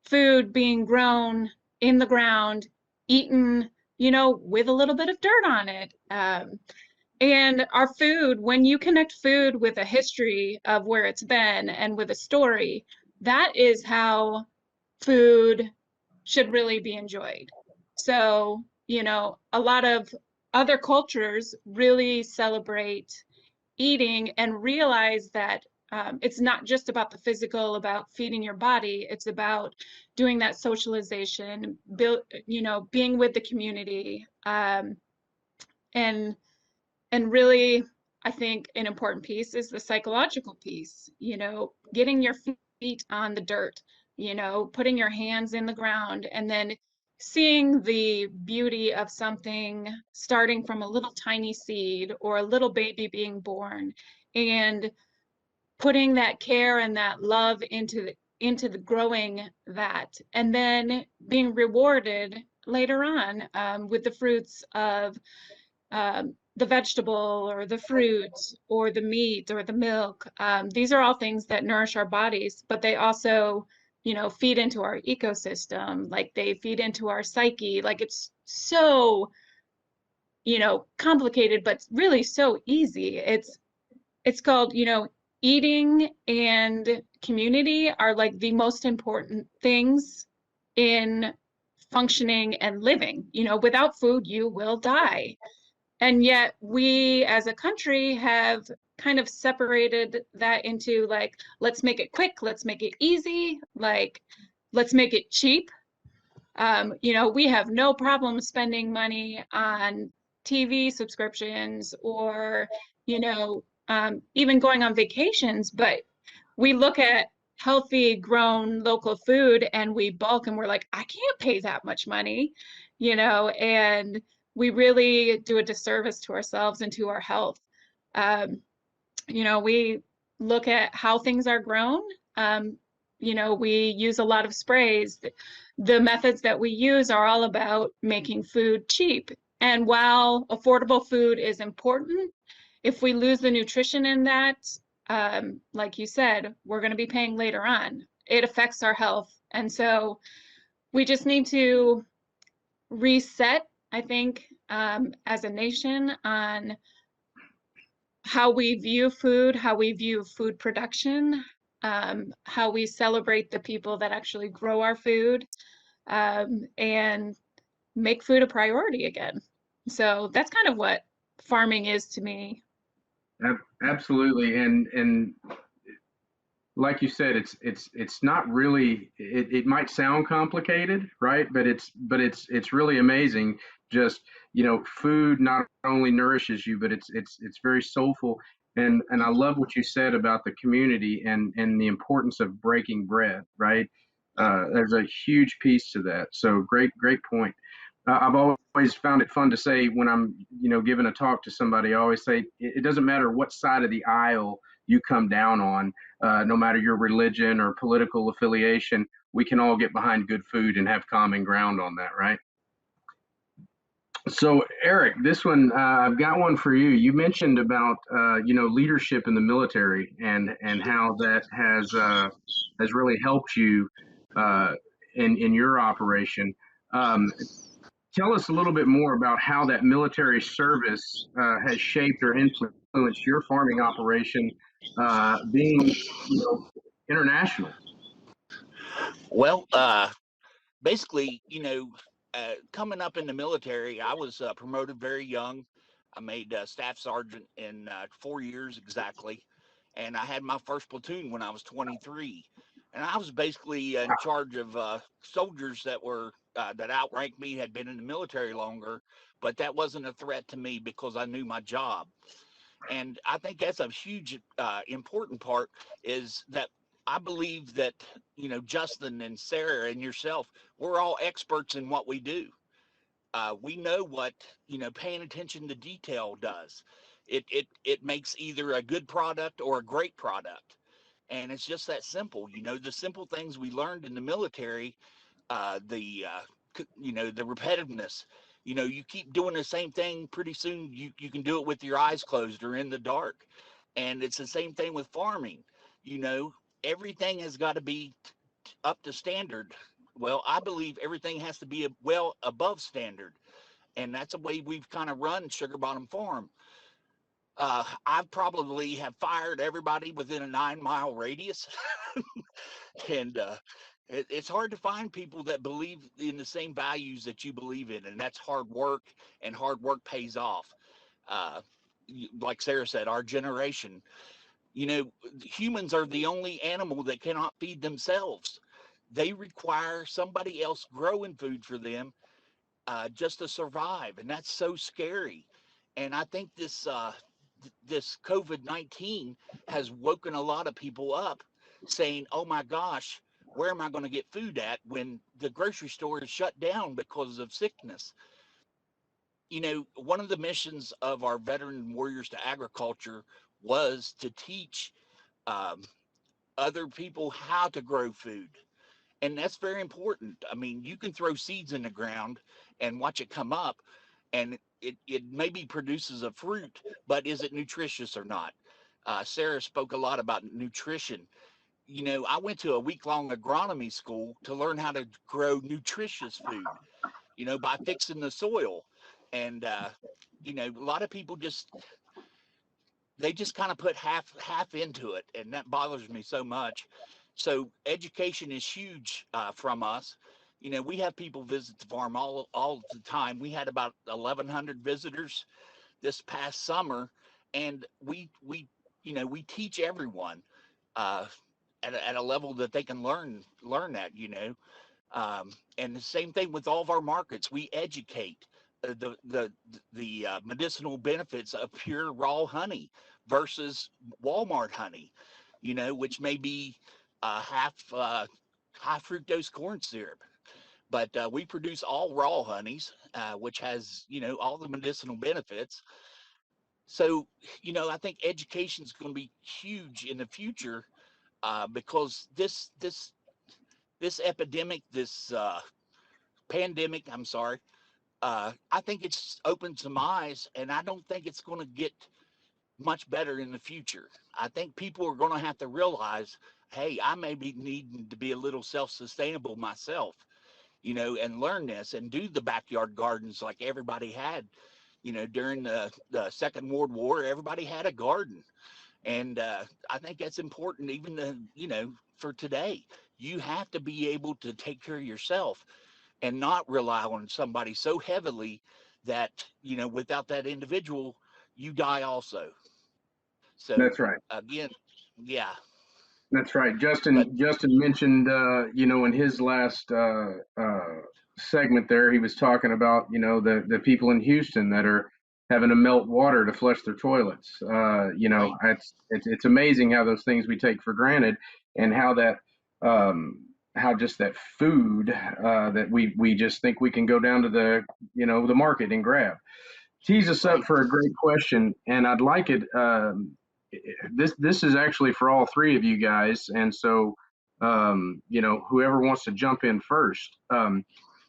food being grown in the ground, eaten, with a little bit of dirt on it. And our food, when you connect food with a history of where it's been and with a story, that is how food should really be enjoyed. So, a lot of other cultures really celebrate eating and realize that it's not just about the physical, about feeding your body. It's about doing that socialization, being with the community, and really, I think an important piece is the psychological piece. Getting your feet on the dirt, putting your hands in the ground, and then seeing the beauty of something starting from a little tiny seed or a little baby being born, and putting that care and that love into the growing that, and then being rewarded later on with the fruits of the vegetable or the fruits or the meat or the milk. These are all things that nourish our bodies, but they also, feed into our ecosystem, like they feed into our psyche. Like it's so, complicated, but really so easy. It's called, eating and community are like the most important things in functioning and living. Without food, you will die. And yet we as a country have kind of separated that into like, let's make it quick, let's make it easy, like, let's make it cheap. We have no problem spending money on TV subscriptions or, even going on vacations, but we look at healthy grown local food and we bulk and we're like, I can't pay that much money, and we really do a disservice to ourselves and to our health. We look at how things are grown. We use a lot of sprays. The methods that we use are all about making food cheap. And while affordable food is important, if we lose the nutrition in that, like you said, we're going to be paying later on. It affects our health. And so we just need to reset, I think, as a nation on how we view food, how we view food production, how we celebrate the people that actually grow our food, and make food a priority again. So that's kind of what farming is to me. Absolutely, and like you said, it's not really. It might sound complicated, right? But it's really amazing. Just food not only nourishes you, but it's very soulful. And I love what you said about the community and the importance of breaking bread, right? There's a huge piece to that. So great point. I've always found it fun to say when I'm giving a talk to somebody. I always say it doesn't matter what side of the aisle you come down on, no matter your religion or political affiliation, we can all get behind good food and have common ground on that, right? So, Eric, this one I've got one for you. You mentioned about leadership in the military and how that has really helped you uh, in your operation. Um, Tell us a little bit more about how that military service has shaped or influenced your farming operation, being, international. Well, basically, coming up in the military, I was promoted very young. I made staff sergeant in 4 years exactly, and I had my first platoon when I was 23. And I was basically in charge of soldiers that outranked me, had been in the military longer, but that wasn't a threat to me because I knew my job. And I think that's a huge important part, is that I believe that Justin and Sarah and yourself, we're all experts in what we do. We know what paying attention to detail does. It makes either a good product or a great product, and it's just that simple. The simple things we learned in the military, the repetitiveness. You keep doing the same thing, pretty soon you can do it with your eyes closed or in the dark. And it's the same thing with farming. you know Everything has got to be up to standard. Well, I believe everything has to be well above standard, and that's the way we've kind of run Sugar Bottom Farm. I probably have fired everybody within a 9-mile radius. And it's hard to find people that believe in the same values that you believe in, and that's hard work, and hard work pays off. uh, like Sarah said, our generation, humans are the only animal that cannot feed themselves. They require somebody else growing food for them, just to survive, and that's so scary. And I think this COVID-19 has woken a lot of people up, saying, "Oh my gosh, where am I going to get food at when the grocery store is shut down because of sickness?" One of the missions of our veteran warriors to agriculture was to teach um, other people how to grow food. And that's very important. I mean, you can throw seeds in the ground and watch it come up, and it maybe produces a fruit, but is it nutritious or not? Sarah spoke a lot about nutrition. I went to a week-long agronomy school to learn how to grow nutritious food, by fixing the soil. And a lot of people just kind of put half into it, and that bothers me so much. So education is huge from us. We have people visit the farm all the time. We had about 1,100 visitors this past summer, and we teach everyone uh, at a level that they can learn that. And the same thing with all of our markets. We educate the medicinal benefits of pure raw honey versus Walmart honey, which may be half high fructose corn syrup. But we produce all raw honeys, which has all the medicinal benefits. So I think education is going to be huge in the future, because this epidemic, this pandemic, I'm sorry, I think it's opened some eyes, and I don't think it's going to get much better in the future. I think people are going to have to realize, hey, I may be needing to be a little self-sustainable myself, and learn this and do the backyard gardens like everybody had. During the Second World War, everybody had a garden. And I think that's important, even for today. You have to be able to take care of yourself and not rely on somebody so heavily that without that individual, you die also. So That's right. again, yeah, That's right. but Justin mentioned, in his last segment there, he was talking about, the people in Houston that are having to melt water to flush their toilets. right. It's amazing how those things we take for granted, and how that how just that food that we just think we can go down to the market and grab. Tease us up Right. for a great question, and I'd like it. This is actually for all three of you guys, and so whoever wants to jump in first.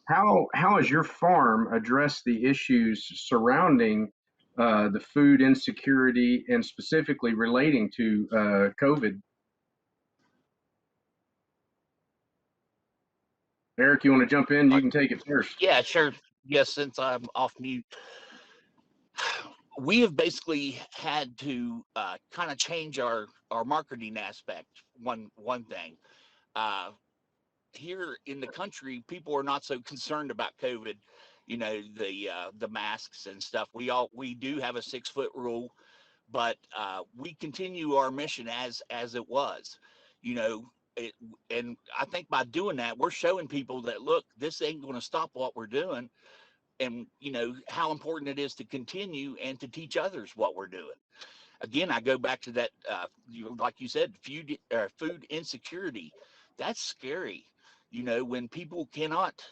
How has your farm addressed the issues surrounding the food insecurity, and specifically relating to COVID? Eric, you want to jump in? Uh, You can take it first. yeah, sure. Yes, since I'm off mute, we have basically had to kind of change our marketing aspect. One thing. Uh, Here in the country, people are not so concerned about COVID. The masks and stuff. We do have a 6-foot rule, but we continue our mission as it was. You know, it, and I think by doing that, we're showing people that look, this ain't going to stop what we're doing, and how important it is to continue and to teach others what we're doing. Again, I go back to that, like you said, food insecurity. That's scary. When people cannot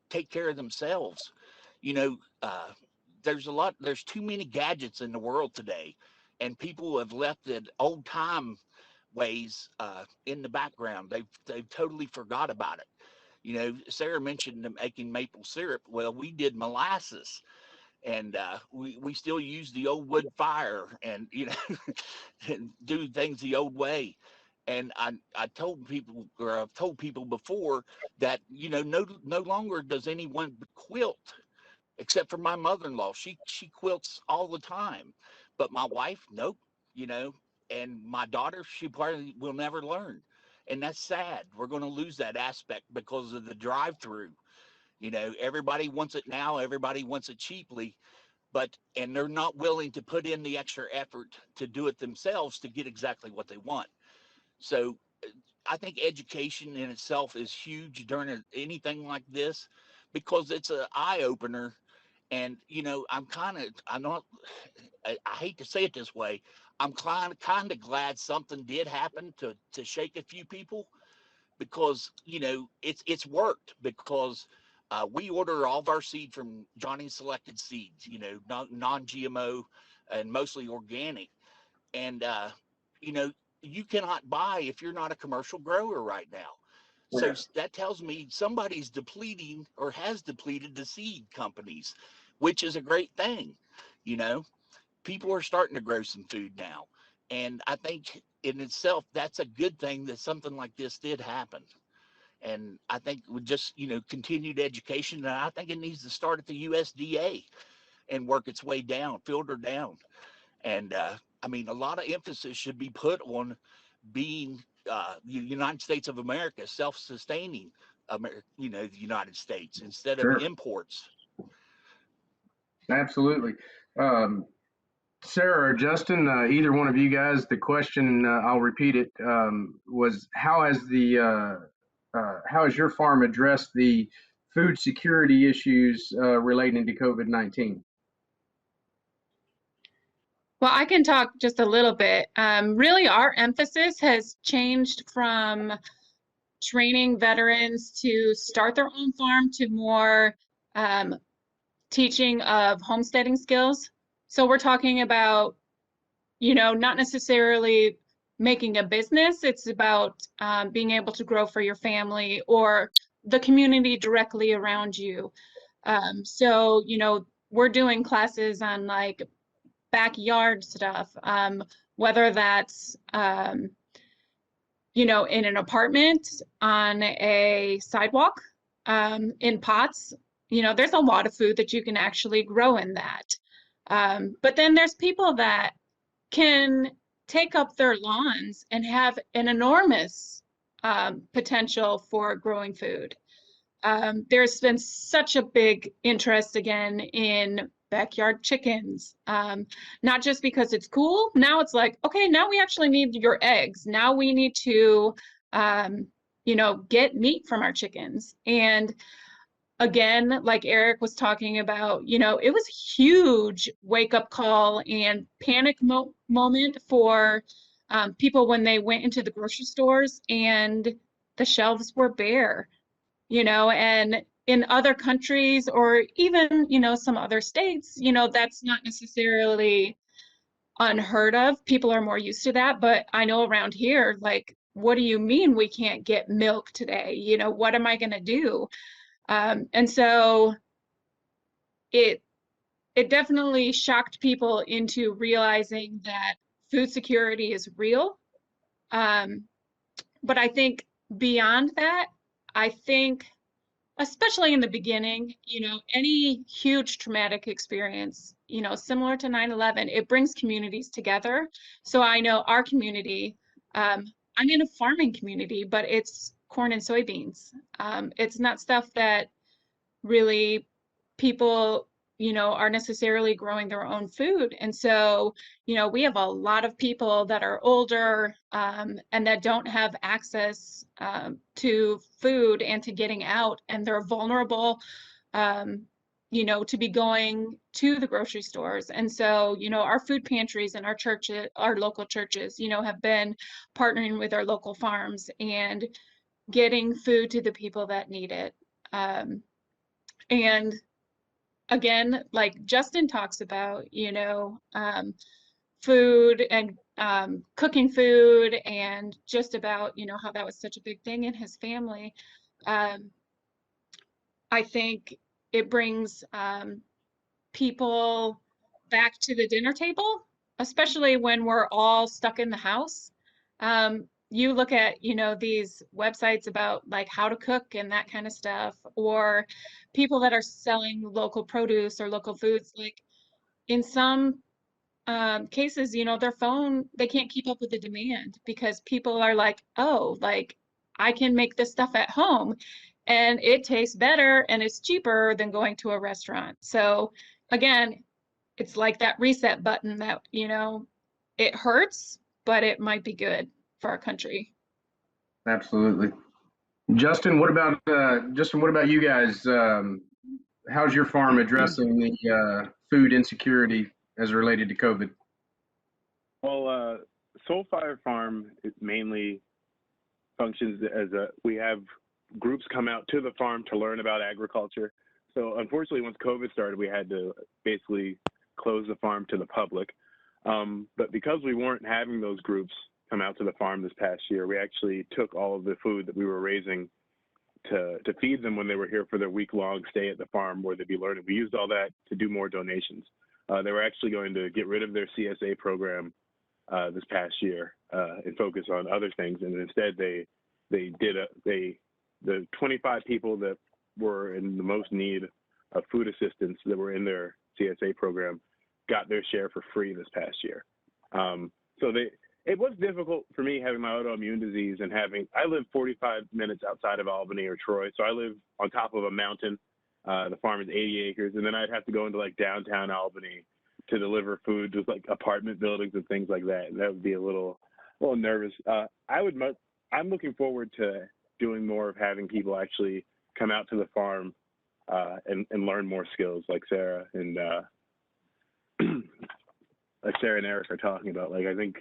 take care of themselves. You know, uh, there's too many gadgets in the world today, and people have left the old time ways in the background. They've totally forgot about it. Sarah mentioned making maple syrup. Well, we did molasses, and we still use the old wood fire, and and do things the old way. And I told people, or I've told people before, that no longer does anyone quilt except for my mother-in-law. She quilts all the time, but my wife, nope. you know and my daughter, she probably will never learn, and that's sad. We're going to lose that aspect because of the drive-through. Everybody wants it now, everybody wants it cheaply, and they're not willing to put in the extra effort to do it themselves to get exactly what they want. So I think education in itself is huge during anything like this, because it's an eye opener. And I'm not, I hate to say it this way, I'm kind of glad something did happen to shake a few people, because it's worked, because we order all of our seed from Johnny Selected Seeds, non-GMO and mostly organic. And you know you cannot buy if you're not a commercial grower right now. So Yeah. that tells me somebody's depleting or has depleted the seed companies, which is a great thing. you know People are starting to grow some food now, and I think in itself that's a good thing that something like this did happen. And I think with just continued education, and I think it needs to start at the USDA and work its way down, filter down. And I mean, a lot of emphasis should be put on being the United States of America, self-sustaining, the United States, instead of Sure. imports. Absolutely. Um, Sarah or Justin, either one of you guys, the question, I'll repeat it, was how has your farm addressed the food security issues relating to COVID-19? Well, I can talk just a little bit. Really, our emphasis has changed from training veterans to start their own farm to more teaching of homesteading skills. So we're talking about, not necessarily making a business. It's about being able to grow for your family or the community directly around you. So, we're doing classes on like backyard stuff, whether that's, in an apartment, on a sidewalk, in pots. There's a lot of food that you can actually grow in that. But then there's people that can take up their lawns and have an enormous potential for growing food. There's been such a big interest again in backyard chickens, not just because it's cool. Now it's like, okay, now we actually need your eggs. Now we need to, get meat from our chickens. And again, like Eric was talking about, it was a huge wake up call and panic moment for people when they went into the grocery stores and the shelves were bare, and in other countries or even, some other states, that's not necessarily unheard of. People are more used to that. But I know around here, like, what do you mean we can't get milk today? What am I going to do? And so it definitely shocked people into realizing that food security is real. But I think beyond that, I think especially in the beginning, any huge traumatic experience, similar to 9/11, it brings communities together. So I know our community, I'm in a farming community, but it's corn and soybeans. It's not stuff that really people, are necessarily growing their own food. And so, we have a lot of people that are older and that don't have access to food and to getting out, and they're vulnerable, to be going to the grocery stores. And so, our food pantries and our churches, our local churches, have been partnering with our local farms and getting food to the people that need it. And again, like Justin talks about, food and cooking food, and just about, how that was such a big thing in his family. I think it brings people back to the dinner table, especially when we're all stuck in the house. You look at, these websites about like how to cook and that kind of stuff, or people that are selling local produce or local foods. Like in some cases, their phone, they can't keep up with the demand because people are like, oh, like I can make this stuff at home and it tastes better and it's cheaper than going to a restaurant. So again, it's like that reset button that, it hurts, but it might be good for our country. Absolutely. Justin, what about you guys? How's your farm addressing the food insecurity as related to COVID? Well, Soulfire Farm is mainly functions as we have groups come out to the farm to learn about agriculture. So unfortunately, once COVID started, we had to basically close the farm to the public. But because we weren't having those groups come out to the farm this past year, we actually took all of the food that we were raising to feed them when they were here for their week-long stay at the farm where they'd be learning. We used all that to do more donations. They were actually going to get rid of their CSA program this past year and focus on other things. And instead, the 25 people that were in the most need of food assistance that were in their CSA program got their share for free this past year. It was difficult for me having my autoimmune disease and I live 45 minutes outside of Albany or Troy. So I live on top of a mountain. The farm is 80 acres. And then I'd have to go into like downtown Albany to deliver food to like apartment buildings and things like that. And that would be a little nervous. I'm looking forward to doing more of having people actually come out to the farm and learn more skills like Sarah and Eric are talking about. Like I think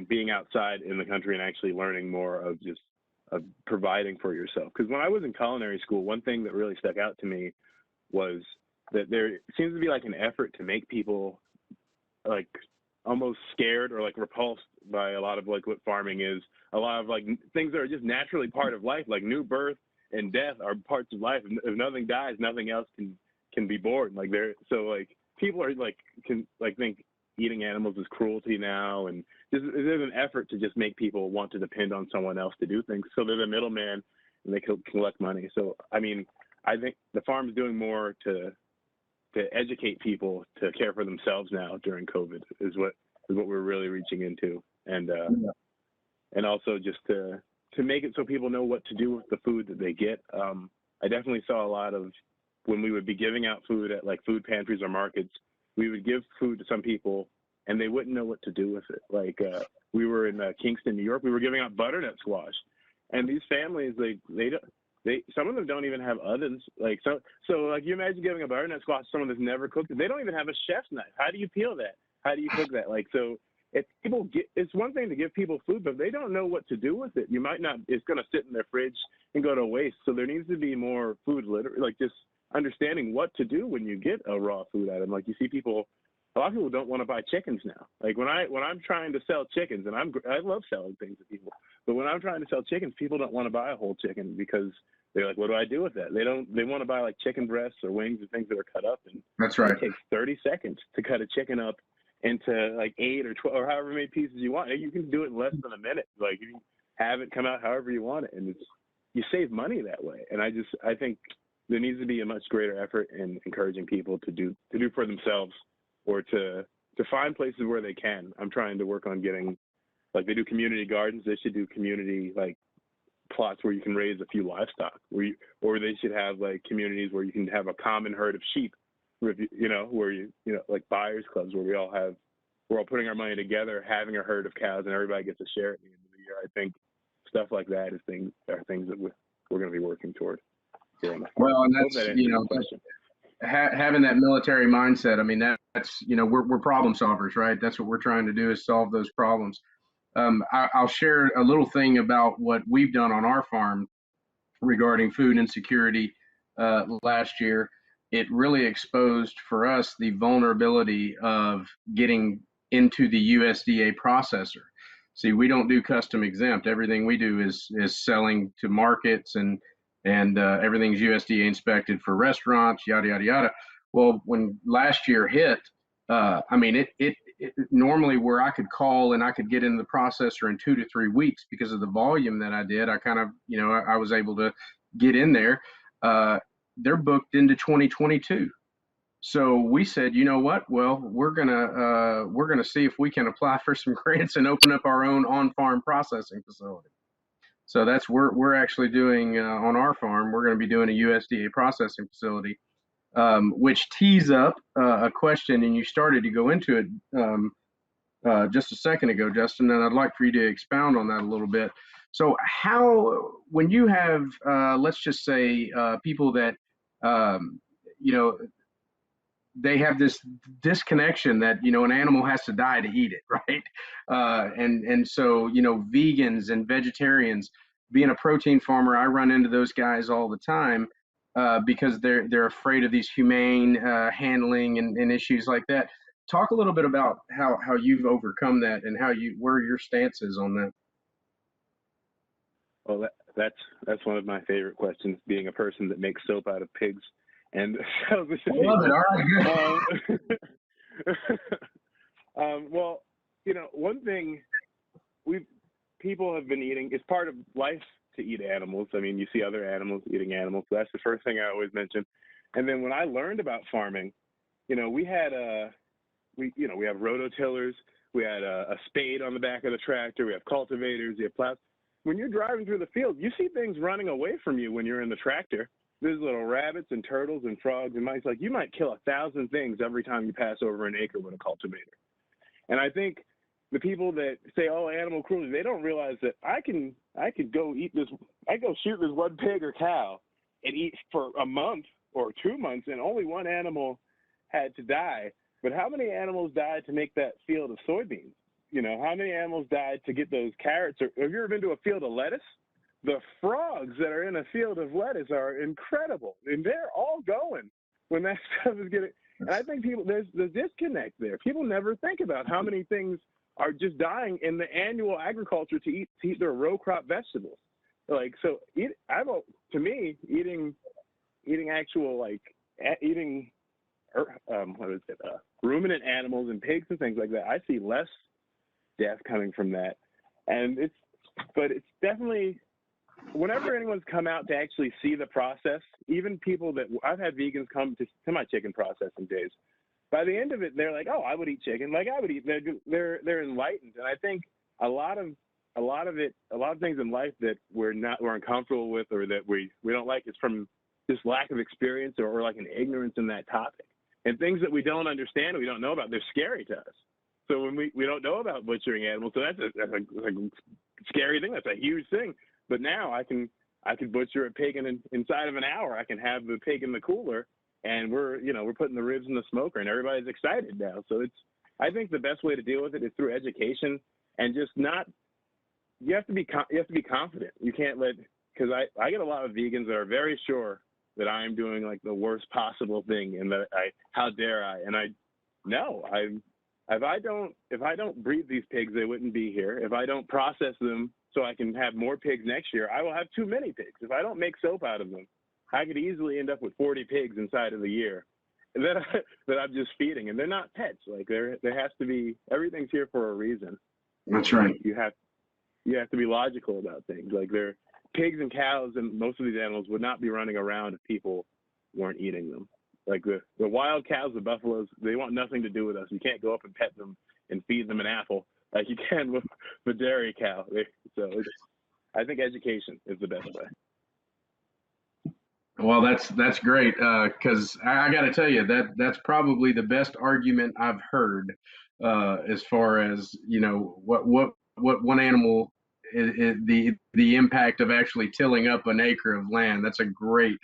being outside in the country and actually learning more of providing for yourself. Because when I was in culinary school, one thing that really stuck out to me was that there seems to be like an effort to make people like almost scared or like repulsed by a lot of like what farming is. A lot of like things that are just naturally part of life, like new birth and death are parts of life. If nothing dies, nothing else can be born. Like people are think eating animals is cruelty now, and there's an effort to just make people want to depend on someone else to do things. So they're the middleman and they collect money. So I mean, I think the farm's doing more to educate people to care for themselves now during COVID is what we're really reaching into, and also just to make it so people know what to do with the food that they get. I definitely saw a lot of, when we would be giving out food at like food pantries or markets, we would give food to some people and they wouldn't know what to do with it. Like we were in Kingston, New York, we were giving out butternut squash, and these families, some of them don't even have ovens. Like so like you imagine giving a butternut squash to someone that's never cooked it. They don't even have a chef's knife. How do you peel that? How do you cook that? Like, so if people it's one thing to give people food, but if they don't know what to do with it, it's going to sit in their fridge and go to waste. So there needs to be more food literacy, like just understanding what to do when you get a raw food item. Like you see a lot of people don't want to buy chickens now. Like when I'm trying to sell chickens, and I love selling things to people, but when I'm trying to sell chickens, people don't want to buy a whole chicken because they're like, what do I do with that? They want to buy like chicken breasts or wings or things that are cut up. And That's right. It takes 30 seconds to cut a chicken up into like 8 or 12 or however many pieces you want. You can do it in less than a minute. Like you can have it come out however you want it, and you save money that way. And I think there needs to be a much greater effort in encouraging people to do for themselves, or to find places where they can. I'm trying to work on getting, like they do community gardens. They should do community like plots where you can raise a few livestock, or they should have like communities where you can have a common herd of sheep, where like buyers clubs where we're all putting our money together, having a herd of cows, and everybody gets a share at the end of the year. I think stuff like that are things that we're going to be working toward. Well, and that's, having that military mindset. I mean, that's, we're problem solvers, right? That's what we're trying to do, is solve those problems. I'll share a little thing about what we've done on our farm regarding food insecurity last year. It really exposed for us the vulnerability of getting into the USDA processor. See, we don't do custom exempt. Everything we do is selling to markets, and everything's USDA inspected for restaurants, yada, yada, yada. Well, when last year hit, it normally where I could call and I could get in the processor in 2 to 3 weeks because of the volume that I did. I kind of, I was able to get in there. They're booked into 2022. So we said, you know what? Well, we're gonna see if we can apply for some grants and open up our own on-farm processing facility. So that's we're actually doing on our farm. We're going to be doing a USDA processing facility, which tees up a question, and you started to go into it just a second ago, Justin, and I'd like for you to expound on that a little bit. So when you have, let's just say, people that, they have this disconnection that, an animal has to die to eat it, right? And so, vegans and vegetarians, being a protein farmer, I run into those guys all the time because they're afraid of these humane handling and issues like that. Talk a little bit about how you've overcome that and where your stance is on that. Well, that's one of my favorite questions, being a person that makes soap out of pigs. And so this is love it. All right, good. Well, one thing people have been eating, it's part of life to eat animals. I mean, you see other animals eating animals. So that's the first thing I always mention. And then when I learned about farming, we had we have rototillers, we had a spade on the back of the tractor, we have cultivators, we have plows. When you're driving through the field, you see things running away from you when you're in the tractor. There's little rabbits and turtles and frogs and mice. Like, you might kill 1,000 things every time you pass over an acre with a cultivator. And I think the people that say, oh, animal cruelty, they don't realize that I could go shoot this one pig or cow and eat for a month or 2 months, and only one animal had to die. But how many animals died to make that field of soybeans? How many animals died to get those carrots? Or have you ever been to a field of lettuce? The frogs that are in a field of lettuce are incredible, and they're all going when that stuff is getting. And I think there's the disconnect there. People never think about how many things are just dying in the annual agriculture to eat their row crop vegetables. Like, so to me, eating ruminant animals and pigs and things like that, I see less death coming from that. And it's definitely, whenever anyone's come out to actually see the process, even people that I've had vegans come to my chicken processing days, by the end of it, they're like, oh, I would eat chicken. Like, I would eat. They're enlightened. And I think a lot of things in life that we're uncomfortable with, or that we don't like, is from just lack of experience or like an ignorance in that topic. And things that we don't understand, we don't know about, they're scary to us. So when we don't know about butchering animals, so that's a scary thing. That's a huge thing. But now I can butcher a pig inside of an hour. I can have the pig in the cooler, and we're putting the ribs in the smoker, and everybody's excited now. So I think the best way to deal with it is through education, and just not. You have to be confident. You can't because I get a lot of vegans that are very sure that I'm doing like the worst possible thing, and that how dare I? And if I don't breed these pigs, they wouldn't be here. If I don't process them so I can have more pigs next year, I will have too many pigs. If I don't make soap out of them, I could easily end up with 40 pigs inside of the year that I'm just feeding, and they're not pets. Like there has to be, everything's here for a reason. That's right. You have to be logical about things. Like pigs and cows and most of these animals would not be running around if people weren't eating them. Like the wild cows, the buffaloes, they want nothing to do with us. You can't go up and pet them and feed them an apple like you can with the dairy cow. I think education is the best way. Well, that's great, because I got to tell you that's probably the best argument I've heard, as far as what one animal is the impact of actually tilling up an acre of land. That's a great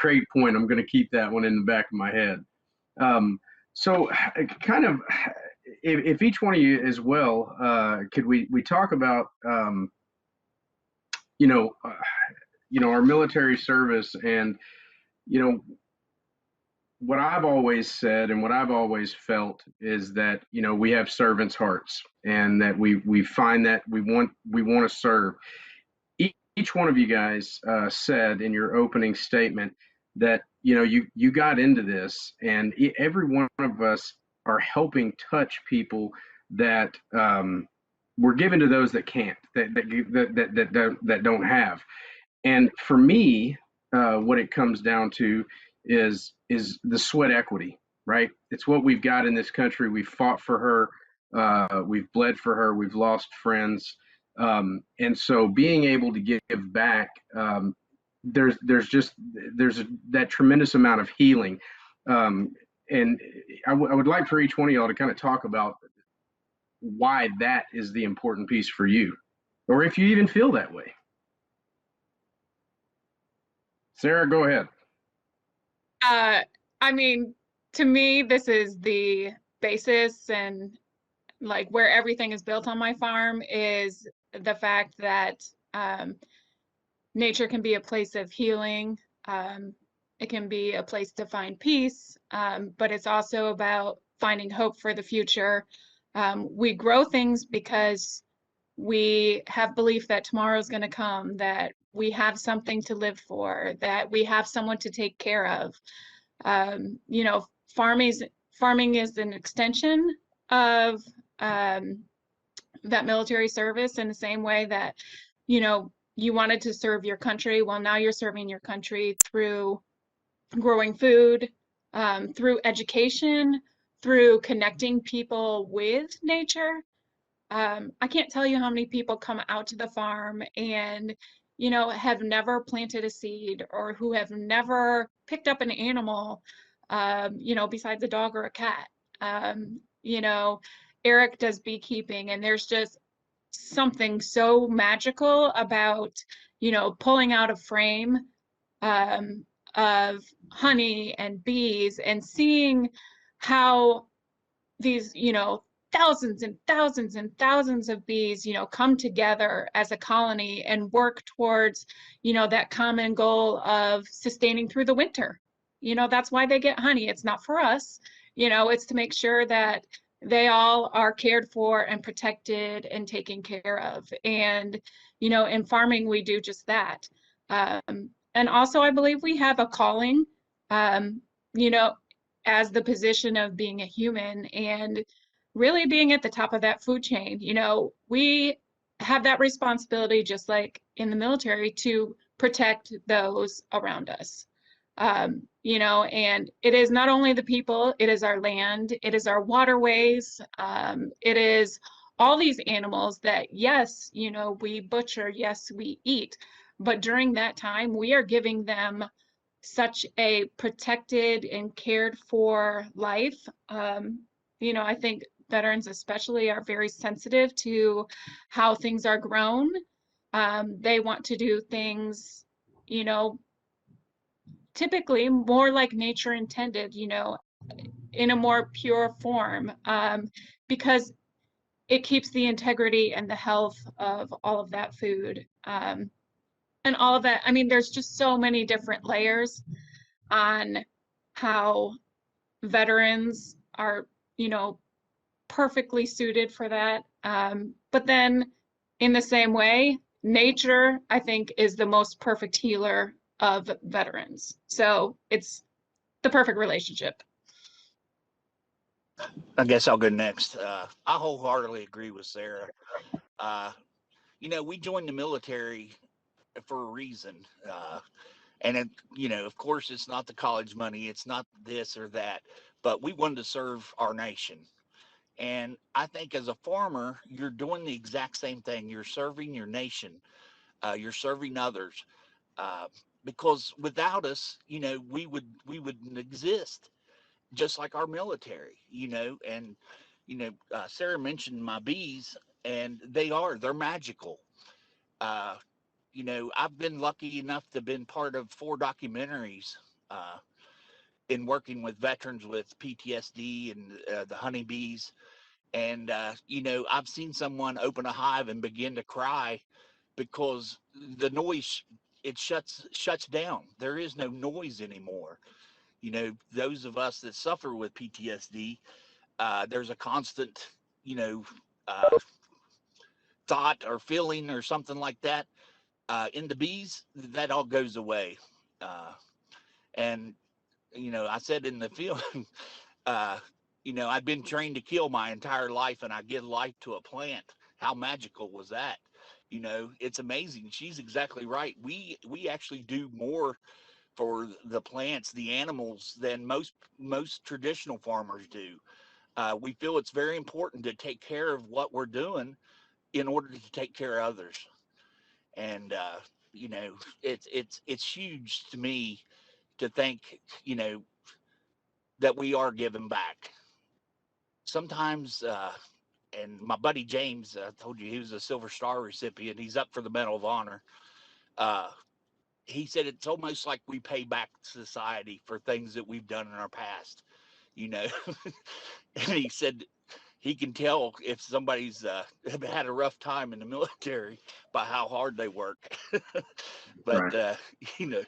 point. I'm going to keep that one in the back of my head. So kind of, if each one of you as well, could we talk about our military service, and what I've always said and what I've always felt is that we have servants' hearts, and that we find that we want to serve. Each one of you guys said in your opening statement that you got into this, and every one of us are helping touch people that were given to those that can't, that don't have. And for me, what it comes down to is the sweat equity, right? It's what we've got in this country. We've fought for her. We've bled for her. We've lost friends. And so being able to give back, there's that tremendous amount of healing. And I would like for each one of y'all to kind of talk about why that is the important piece for you, or if you even feel that way. Sarah, go ahead. I mean, to me, this is the basis, and like where everything is built on my farm is the fact that nature can be a place of healing. It can be a place to find peace, but it's also about finding hope for the future. We grow things because we have belief that tomorrow is going to come, that we have something to live for, that we have someone to take care of. Farming is an extension of that military service, in the same way that, you wanted to serve your country. Well, now you're serving your country through growing food, through education, through connecting people with nature. I can't tell you how many people come out to the farm and, have never planted a seed, or who have never picked up an animal, besides a dog or a cat. Eric does beekeeping, and there's just something so magical about, pulling out a frame of honey and bees, and seeing how these, thousands and thousands and thousands of bees, come together as a colony and work towards, that common goal of sustaining through the winter. That's why they get honey. It's not for us, it's to make sure that they all are cared for and protected and taken care of. And, in farming, we do just that. And also, I believe we have a calling, as the position of being a human, and really being at the top of that food chain. We have that responsibility, just like in the military, to protect those around us. And it is not only the people, it is our land, it is our waterways, it is all these animals that, yes, we butcher, yes, we eat, but during that time, we are giving them such a protected and cared for life. You know, I think veterans especially are very sensitive to how things are grown. They want to do things, you know, typically more like nature intended, you know, in a more pure form, because it keeps the integrity and the health of all of that food. And all of that, I mean, there's just so many different layers on how veterans are, you know, perfectly suited for that. But then in the same way, nature, I think, is the most perfect healer of veterans. So it's the perfect relationship. I guess I'll go next. I wholeheartedly agree with Sarah. You know, we joined the military for a reason. And, it, you know, of course, it's not the college money, it's not this or that, but we wanted to serve our nation. And I think as a farmer, you're doing the exact same thing. You're serving your nation, you're serving others. Uh, because without us, you know, we wouldn't exist, just like our military, you know. And you know, Sarah mentioned my bees, and they're magical. Uh, you know, I've been lucky enough to been part of 4 documentaries uh, in working with veterans with PTSD and the honeybees. And you know, I've seen someone open a hive and begin to cry because the noise, it shuts down. There is no noise anymore. You know, those of us that suffer with PTSD, there's a constant, you know, thought or feeling or something like that. In the bees, that all goes away. Uh, and, you know, I said in the film, uh, you know, I've been trained to kill my entire life and I give life to a plant. How magical was that? You know, it's amazing. She's exactly right. We actually do more for the plants, the animals, than most traditional farmers do. We feel it's very important to take care of what we're doing in order to take care of others. And you know, it's huge to me to think, you know, that we are giving back. Sometimes, and my buddy James, I told you he was a Silver Star recipient. He's up for the Medal of Honor. Uh, he said it's almost like we pay back society for things that we've done in our past, you know. And he said he can tell if somebody's had a rough time in the military by how hard they work. But Right. you know,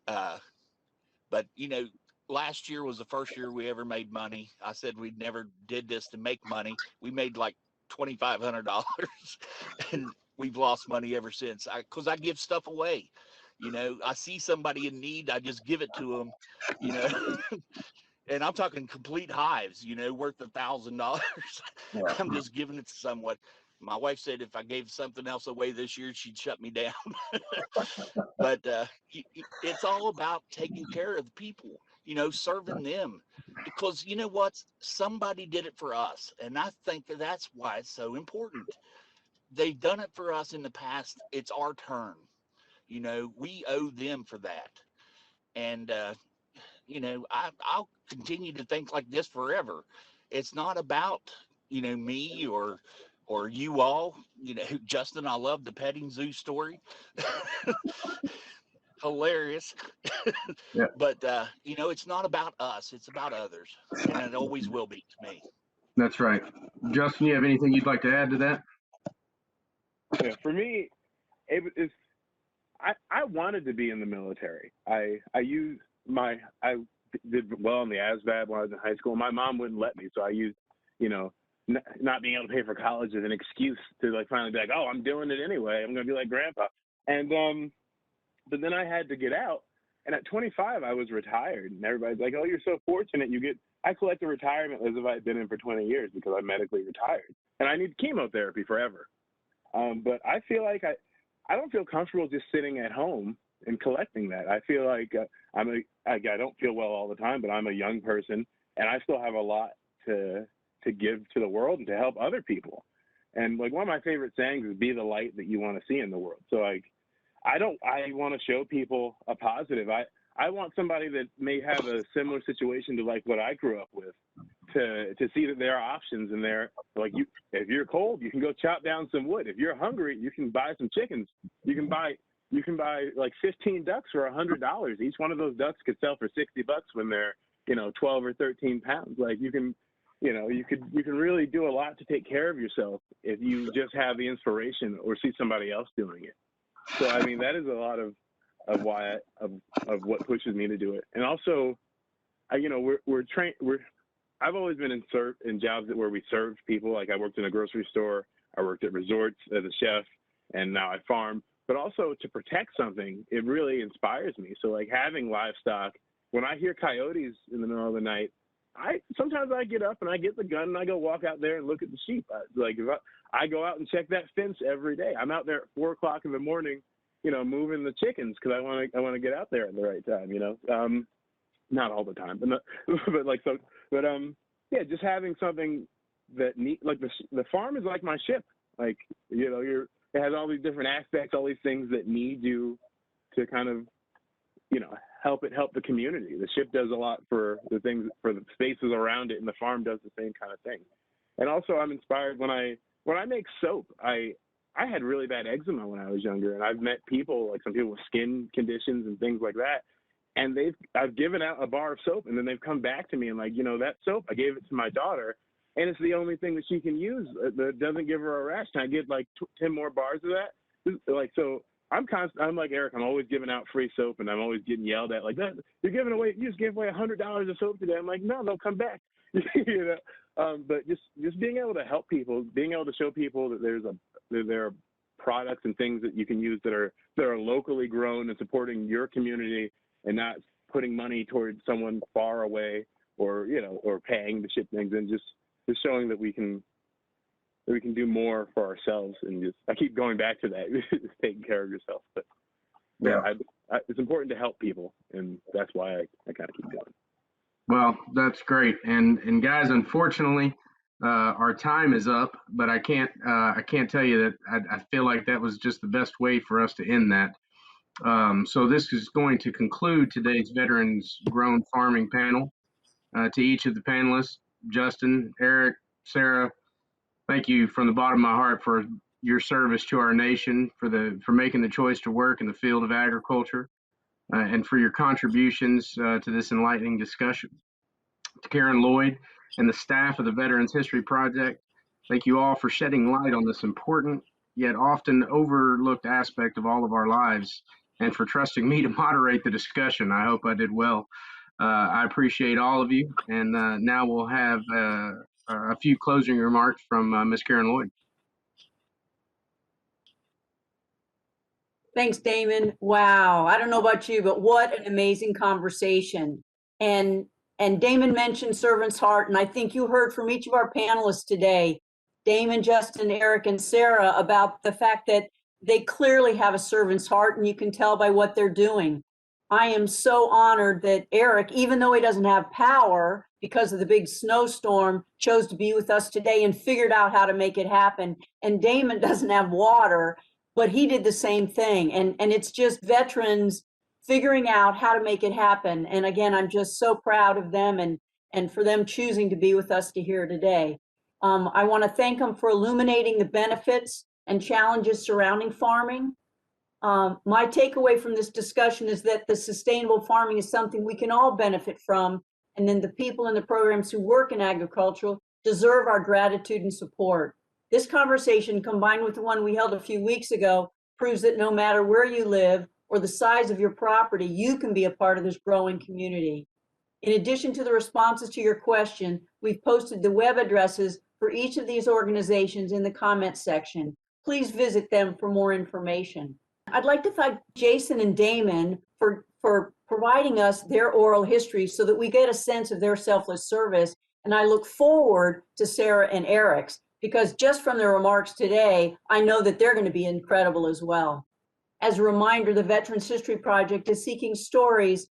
uh, but you know, last year was the first year we ever made money. I said we never did this to make money. We made like $2,500, and we've lost money ever since. Because I give stuff away. You know, I see somebody in need, I just give it to them. You know, and I'm talking complete hives. You know, worth $1,000. Yeah. I'm just giving it to someone. My wife said if I gave something else away this year, she'd shut me down. But it's all about taking care of the people, you know, serving them, because you know what, somebody did it for us, and I think that's why it's so important. They've done it for us in the past, it's our turn. You know, we owe them for that. And you know, I'll continue to think like this forever. It's not about, you know, me or you all. You know, Justin, I love the petting zoo story. Hilarious. Yeah. But you know, it's not about us, it's about others, and it always will be to me. That's right. Justin, you have anything you'd like to add to that? Yeah, for me, it's I wanted to be in the military. I did well on the ASVAB when I was in high school. My mom wouldn't let me, so I used, you know, not being able to pay for college as an excuse to like finally be like, oh, I'm doing it anyway. I'm gonna be like grandpa. And but then I had to get out. And at 25, I was retired, and everybody's like, "Oh, you're so fortunate. You get." I collected retirement as if I had been in for 20 years because I'm medically retired, and I need chemotherapy forever. But I feel like I don't feel comfortable just sitting at home and collecting that. I feel like I don't feel well all the time, but I'm a young person, and I still have a lot to give to the world and to help other people. And like one of my favorite sayings is, "Be the light that you want to see in the world." So like, I want to show people a positive. I want somebody that may have a similar situation to like what I grew up with, to see that there are options in there. Like if you're cold, you can go chop down some wood. If you're hungry, you can buy some chickens. You can buy like 15 ducks for $100. Each one of those ducks could sell for $60 when they're 12 or 13 pounds. Like you can really do a lot to take care of yourself if you just have the inspiration or see somebody else doing it. So I mean, that is a lot of why of what pushes me to do it. And also, I've always been in jobs where we served people. Like I worked in a grocery store, I worked at resorts as a chef, and now I farm. But also to protect something, it really inspires me. So like having livestock, when I hear coyotes in the middle of the night, sometimes I get up and I get the gun and I go walk out there and look at the sheep. I go out and check that fence every day. I'm out there at 4 o'clock in the morning, moving the chickens because I want to get out there at the right time. Not all the time, but just having something that the farm is like my ship. Like it has all these different aspects, all these things that need you to kind of help the community. The ship does a lot for the things, for the spaces around it, and the farm does the same kind of thing. And also I'm inspired when I make soap. I had really bad eczema when I was younger, and I've met people, like some people with skin conditions and things like that, and I've given out a bar of soap, and then they've come back to me and like, that soap, I gave it to my daughter, and it's the only thing that she can use that doesn't give her a rash. Can I get like 10 more bars of that? Like, so I'm like Eric, I'm always giving out free soap, and I'm always getting yelled at like, that you just gave away $100 of soap today. I'm like, no, they'll come back. But just being able to help people, being able to show people that there are products and things that you can use that are locally grown and supporting your community, and not putting money towards someone far away or paying to ship things, and just showing that we can do more for ourselves. And I keep going back to that, just taking care of yourself. But it's important to help people, and that's why I kind of keep going. Well, that's great. And guys, unfortunately, our time is up, but I can't tell you that I feel like that was just the best way for us to end that. So this is going to conclude today's Veterans Grown Farming panel. To each of the panelists, Justin, Eric, Sarah, thank you from the bottom of my heart for your service to our nation, for making the choice to work in the field of agriculture, and for your contributions to this enlightening discussion. To Karen Lloyd and the staff of the Veterans History Project, thank you all for shedding light on this important yet often overlooked aspect of all of our lives, and for trusting me to moderate the discussion. I hope I did well. I appreciate all of you, and now we'll have a few closing remarks from Ms. Karen Lloyd. Thanks, Damon. Wow. I don't know about you, but what an amazing conversation. And Damon mentioned servant's heart, and I think you heard from each of our panelists today, Damon, Justin, Eric, and Sarah, about the fact that they clearly have a servant's heart, and you can tell by what they're doing. I am so honored that Eric, even though he doesn't have power because of the big snowstorm, chose to be with us today and figured out how to make it happen. And Damon doesn't have water, but he did the same thing. And it's just veterans figuring out how to make it happen. And again, I'm just so proud of them and for them choosing to be with us here today. I want to thank them for illuminating the benefits and challenges surrounding farming. My takeaway from this discussion is that the sustainable farming is something we can all benefit from, and then the people in the programs who work in agriculture deserve our gratitude and support. This conversation, combined with the one we held a few weeks ago, proves that no matter where you live or the size of your property, you can be a part of this growing community. In addition to the responses to your question, we've posted the web addresses for each of these organizations in the comments section. Please visit them for more information. I'd like to thank Jason and Damon for providing us their oral history so that we get a sense of their selfless service. And I look forward to Sarah and Eric's, because just from their remarks today, I know that they're going to be incredible as well. As a reminder, the Veterans History Project is seeking stories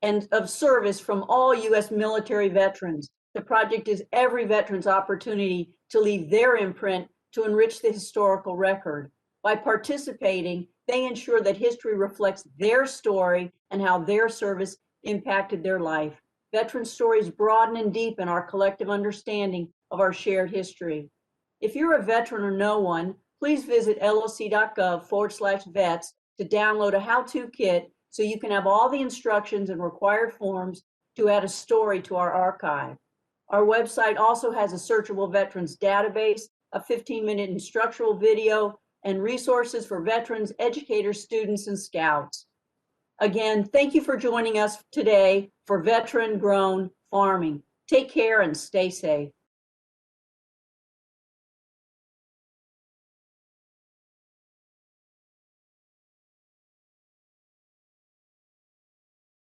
and of service from all U.S. military veterans. The project is every veteran's opportunity to leave their imprint to enrich the historical record. By participating, they ensure that history reflects their story and how their service impacted their life. Veteran stories broaden and deepen our collective understanding of our shared history. If you're a veteran or know one, please visit loc.gov/vets to download a how-to kit so you can have all the instructions and required forms to add a story to our archive. Our website also has a searchable veterans database, a 15-minute instructional video, and resources for veterans, educators, students, and scouts. Again, thank you for joining us today for Veteran Grown Farming. Take care and stay safe.